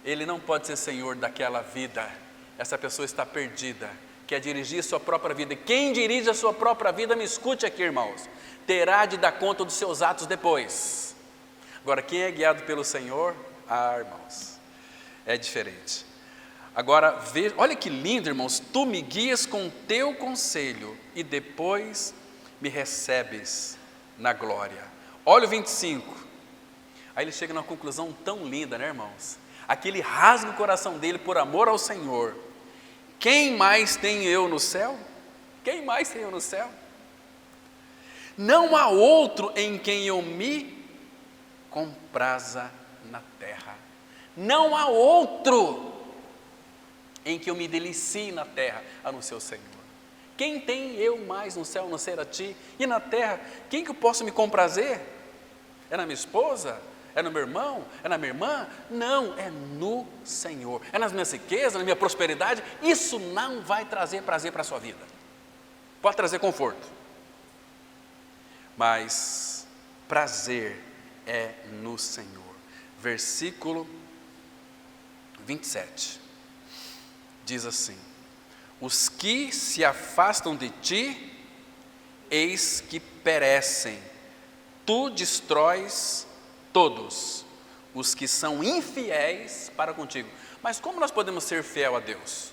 ele não pode ser Senhor daquela vida. Essa pessoa está perdida, quer dirigir sua própria vida. Quem dirige a sua própria vida, me escute aqui, irmãos, terá de dar conta dos seus atos depois. Agora, quem é guiado pelo Senhor, irmãos, é diferente. Agora, veja, olha que lindo, irmãos, tu me guias com teu conselho e depois me recebes na glória. Olha o 25, aí ele chega numa conclusão tão linda, né, irmãos? Aqui ele rasga o coração dele por amor ao Senhor. Quem mais tem eu no céu? Quem mais tem eu no céu? Não há outro em quem eu me compraza na terra. Não há outro em que eu me delicie na terra, a não ser o Senhor. Quem tem eu mais no céu, a não ser a ti? E na terra, quem que eu posso me comprazer? É na minha esposa? É no meu irmão? É na minha irmã? Não, é no Senhor. É nas minhas riquezas, na minha prosperidade. Isso não vai trazer prazer para a sua vida. Pode trazer conforto, mas prazer é no Senhor. Versículo 27 diz assim: os que se afastam de ti, eis que perecem. Tu destróis todos os que são infiéis para contigo. Mas como nós podemos ser fiel a Deus?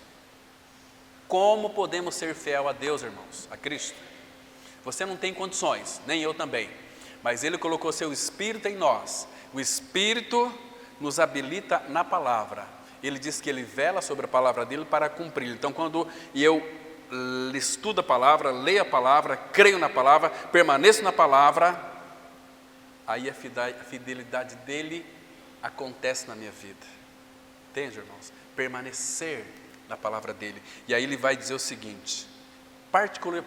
Como podemos ser fiel a Deus, irmãos? A Cristo? Você não tem condições, nem eu também. mas Ele colocou seu Espírito em nós. O Espírito nos habilita na palavra. Ele diz que Ele vela sobre a palavra dEle para cumprir. Então, quando eu estudo a palavra, leio a palavra, creio na palavra, permaneço na palavra, aí a fidelidade dEle acontece na minha vida. Entende, irmãos? Permanecer na palavra dEle. E aí Ele vai dizer o seguinte,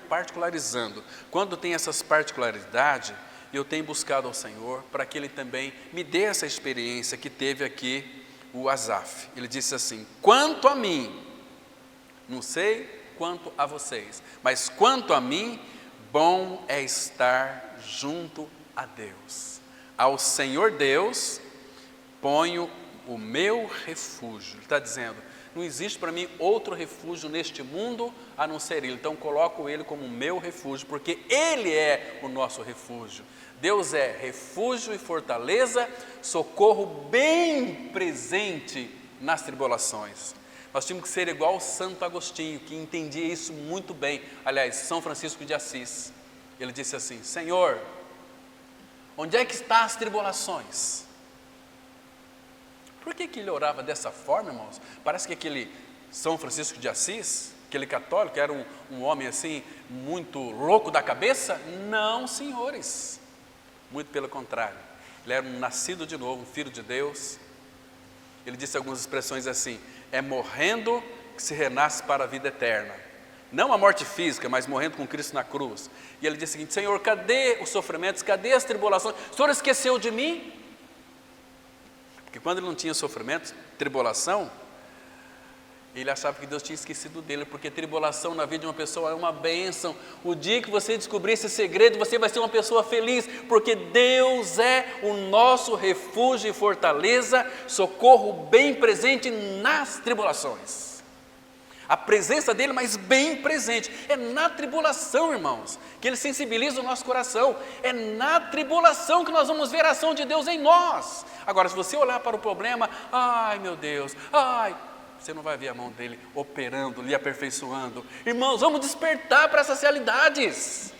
particularizando. Quando tem essas particularidades, eu tenho buscado ao Senhor para que Ele também me dê essa experiência que teve aqui o Asaf. Ele disse assim: quanto a mim, não sei quanto a vocês, mas quanto a mim, bom é estar junto a Deus. Ao Senhor Deus ponho o meu refúgio. Ele está dizendo, não existe para mim outro refúgio neste mundo a não ser Ele. Então coloco Ele como meu refúgio, porque Ele é o nosso refúgio. Deus é refúgio e fortaleza, socorro bem presente nas tribulações. Nós tínhamos que ser igual Santo Agostinho, que entendia isso muito bem. Aliás, São Francisco de Assis. Ele disse assim: Senhor, onde é que estão as tribulações? Por que ele orava dessa forma, irmãos? Parece que aquele São Francisco de Assis, aquele católico, era um homem assim, muito louco da cabeça? Não, senhores. Muito pelo contrário. Ele era um nascido de novo, um filho de Deus. Ele disse algumas expressões assim: é morrendo que se renasce para a vida eterna. Não a morte física, mas morrendo com Cristo na cruz. E ele disse o seguinte: Senhor, cadê os sofrimentos, cadê as tribulações? O Senhor esqueceu de mim? Porque quando ele não tinha sofrimento, tribulação, ele achava que Deus tinha esquecido dele, porque tribulação na vida de uma pessoa é uma bênção. O dia que você descobrir esse segredo, você vai ser uma pessoa feliz, porque Deus é o nosso refúgio e fortaleza, socorro bem presente nas tribulações. A presença dele, mas bem presente. É na tribulação, irmãos, que ele sensibiliza o nosso coração. É na tribulação que nós vamos ver a ação de Deus em nós. Agora, se você olhar para o problema, ai meu Deus, ai, você não vai ver a mão dele operando, lhe aperfeiçoando. Irmãos, vamos despertar para essas realidades.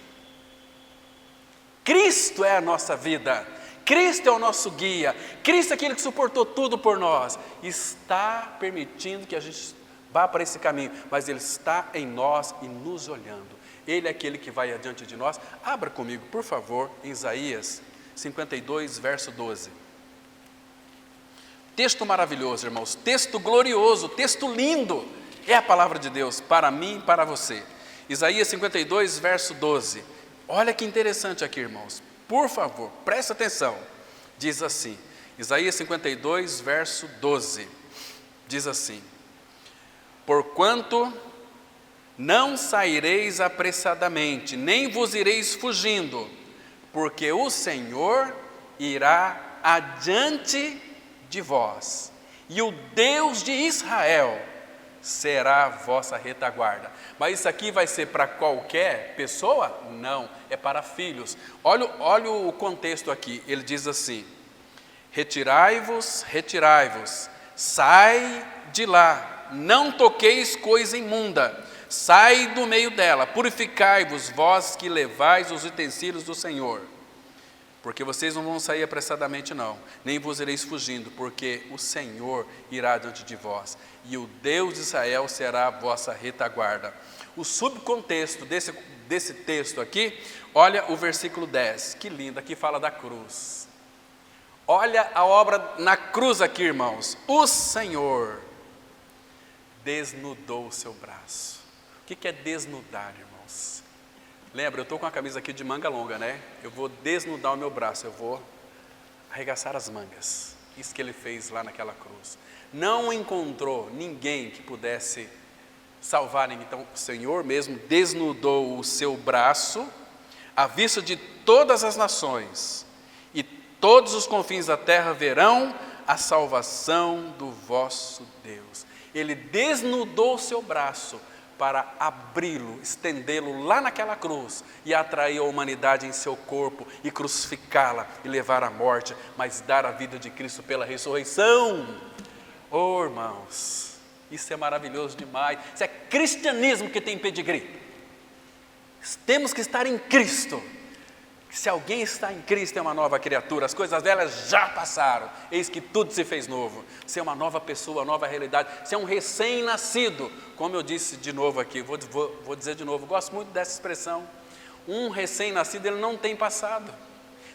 Cristo é a nossa vida. Cristo é o nosso guia. Cristo é aquele que suportou tudo por nós. Está permitindo que a gente vá para esse caminho, mas Ele está em nós e nos olhando. Ele é aquele que vai adiante de nós. Abra comigo, por favor, em Isaías 52, verso 12. Texto maravilhoso, irmãos, texto glorioso, texto lindo. É a palavra de Deus para mim e para você. Isaías 52, verso 12. Olha que interessante aqui, irmãos. Por favor, preste atenção. Diz assim, Isaías 52, verso 12. Diz assim: porquanto não saireis apressadamente, nem vos ireis fugindo, porque o Senhor irá adiante de vós, e o Deus de Israel será a vossa retaguarda. Mas isso aqui vai ser para qualquer pessoa? Não, é para filhos. Olha o contexto aqui, ele diz assim: retirai-vos, retirai-vos, sai de lá, não toqueis coisa imunda, sai do meio dela, purificai-vos, vós que levais os utensílios do Senhor. Porque vocês não vão sair apressadamente não, nem vos ireis fugindo, porque o Senhor irá diante de vós, e o Deus de Israel será a vossa retaguarda. O subcontexto desse texto aqui, olha o versículo 10, que lindo, aqui fala da cruz. Olha a obra na cruz aqui, irmãos. O Senhor desnudou o seu braço. O que é desnudar, irmãos? Lembra, eu estou com a camisa aqui de manga longa, né? Eu vou desnudar o meu braço, eu vou arregaçar as mangas. Isso que ele fez lá naquela cruz. Não encontrou ninguém que pudesse salvar ninguém. Então, o Senhor mesmo desnudou o seu braço à vista de todas as nações, e todos os confins da terra verão a salvação do vosso Deus. Ele desnudou o seu braço para abri-lo, estendê-lo lá naquela cruz e atrair a humanidade em seu corpo e crucificá-la e levar à morte, mas dar a vida de Cristo pela ressurreição. Oh, irmãos, isso é maravilhoso demais. Isso é cristianismo que tem pedigree. Temos que estar em Cristo. Se alguém está em Cristo, é uma nova criatura, as coisas delas já passaram, eis que tudo se fez novo. Você é uma nova pessoa, uma nova realidade, você é um recém-nascido, como eu disse de novo aqui, vou dizer de novo, gosto muito dessa expressão, um recém-nascido, ele não tem passado.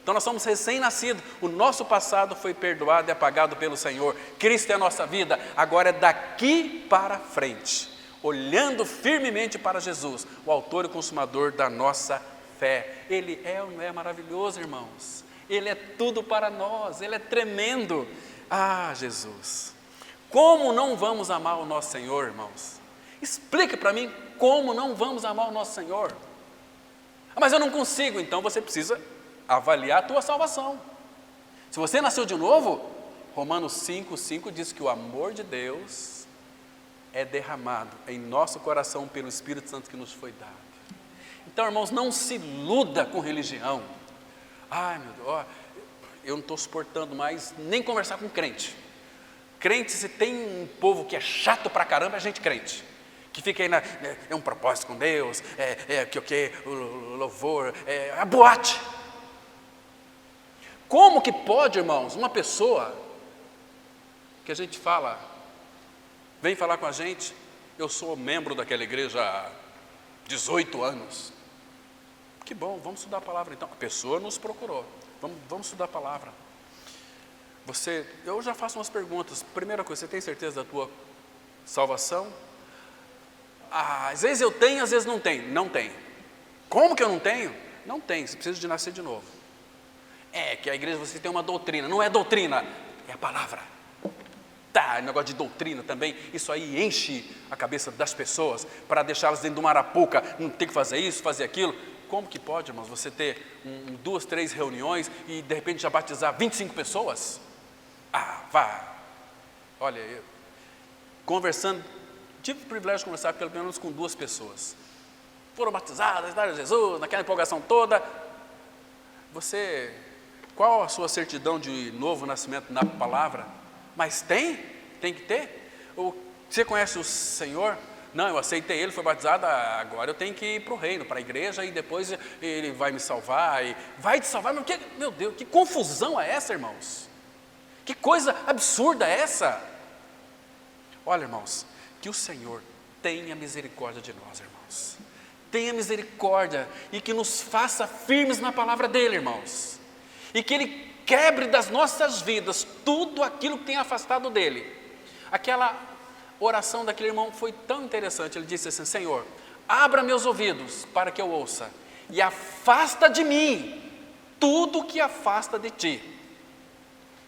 Então nós somos recém-nascidos, o nosso passado foi perdoado e apagado pelo Senhor, Cristo é a nossa vida, agora é daqui para frente, olhando firmemente para Jesus, o autor e consumador da nossa fé. Ele é ou não é maravilhoso, irmãos? Ele é tudo para nós, Ele é tremendo. Ah, Jesus, como não vamos amar o nosso Senhor, irmãos? Explique para mim como não vamos amar o nosso Senhor. Mas eu não consigo, então você precisa avaliar a tua salvação. Se você nasceu de novo, Romanos 5,5 diz que o amor de Deus é derramado em nosso coração pelo Espírito Santo que nos foi dado. Então, irmãos, não se iluda com religião. Ai, meu Deus, eu não estou suportando mais nem conversar com crente. Crente, se tem um povo que é chato pra caramba, é gente crente. Que fica aí, é um propósito com Deus, o louvor, a boate. Como que pode, irmãos, uma pessoa que a gente fala, vem falar com a gente, eu sou membro daquela igreja há 18 anos. Que bom, vamos estudar a palavra então. A pessoa nos procurou, vamos estudar a palavra. Eu já faço umas perguntas. Primeira coisa, você tem certeza da tua salvação? Às vezes eu tenho, às vezes não tenho. Não tenho. Como que eu não tenho? Não tenho, você precisa de nascer de novo. É que a igreja, você tem uma doutrina. Não é doutrina, é a palavra. Tá, negócio de doutrina também, isso aí enche a cabeça das pessoas para deixá-las dentro de uma arapuca, não tem que fazer isso, fazer aquilo. Como que pode, irmãos, você ter 2, 3 reuniões e de repente já batizar 25 pessoas? Vá. Olha, eu conversando, tive o privilégio de conversar pelo menos com 2 pessoas. Foram batizadas, daram Jesus, naquela empolgação toda. Qual a sua certidão de novo nascimento na palavra? Mas tem que ter. Você conhece o Senhor? Não, eu aceitei Ele, foi batizado, agora eu tenho que ir para o reino, para a igreja, e depois Ele vai me salvar, e vai te salvar, meu Deus, que confusão é essa, irmãos? Que coisa absurda é essa? Olha, irmãos, que o Senhor tenha misericórdia de nós, irmãos, tenha misericórdia, e que nos faça firmes na palavra dEle, irmãos, e que Ele quebre das nossas vidas tudo aquilo que tem afastado dEle. Aquela oração daquele irmão foi tão interessante, ele disse assim: Senhor, abra meus ouvidos para que eu ouça, e afasta de mim tudo que afasta de Ti,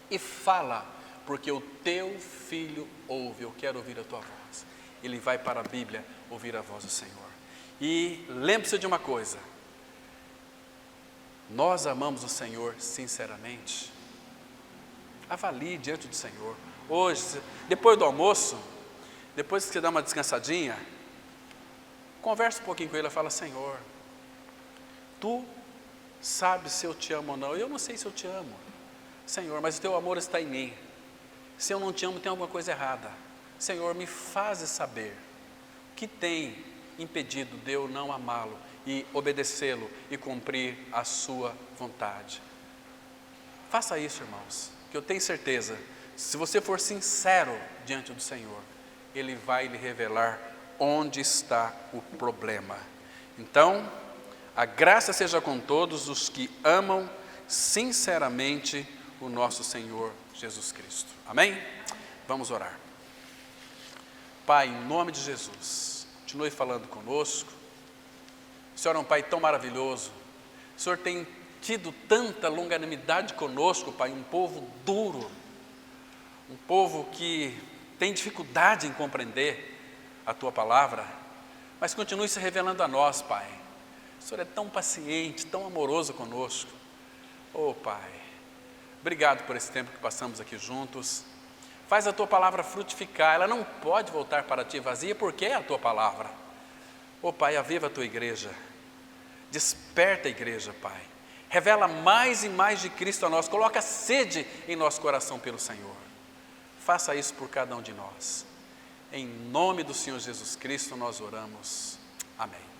e fala, porque o Teu Filho ouve. Eu quero ouvir a Tua voz. Ele vai para a Bíblia ouvir a voz do Senhor. E lembre-se de uma coisa: nós amamos o Senhor sinceramente. Avalie diante do Senhor. Hoje, depois do almoço, depois que você dá uma descansadinha, conversa um pouquinho com Ele e fala: Senhor, Tu sabes se eu te amo ou não. Eu não sei se eu te amo, Senhor, mas o Teu amor está em mim. Se eu não te amo, tem alguma coisa errada. Senhor, me fazes saber o que tem impedido de eu não amá-lo e obedecê-lo e cumprir a sua vontade. Faça isso, irmãos, que eu tenho certeza, se você for sincero diante do Senhor, Ele vai lhe revelar onde está o problema. Então, a graça seja com todos os que amam sinceramente o nosso Senhor Jesus Cristo. Amém? Vamos orar. Pai, em nome de Jesus, continue falando conosco. O Senhor é um Pai tão maravilhoso. O Senhor tem tido tanta longanimidade conosco, Pai, um povo duro, um povo que tem dificuldade em compreender a Tua palavra, mas continue se revelando a nós, Pai. O Senhor é tão paciente, tão amoroso conosco. Oh, Pai, obrigado por esse tempo que passamos aqui juntos. Faz a Tua palavra frutificar, ela não pode voltar para Ti vazia, porque é a Tua palavra. Oh, Pai, aviva a Tua igreja, desperta a igreja, Pai. Revela mais e mais de Cristo a nós, coloca sede em nosso coração pelo Senhor. Faça isso por cada um de nós. Em nome do Senhor Jesus Cristo nós oramos. Amém.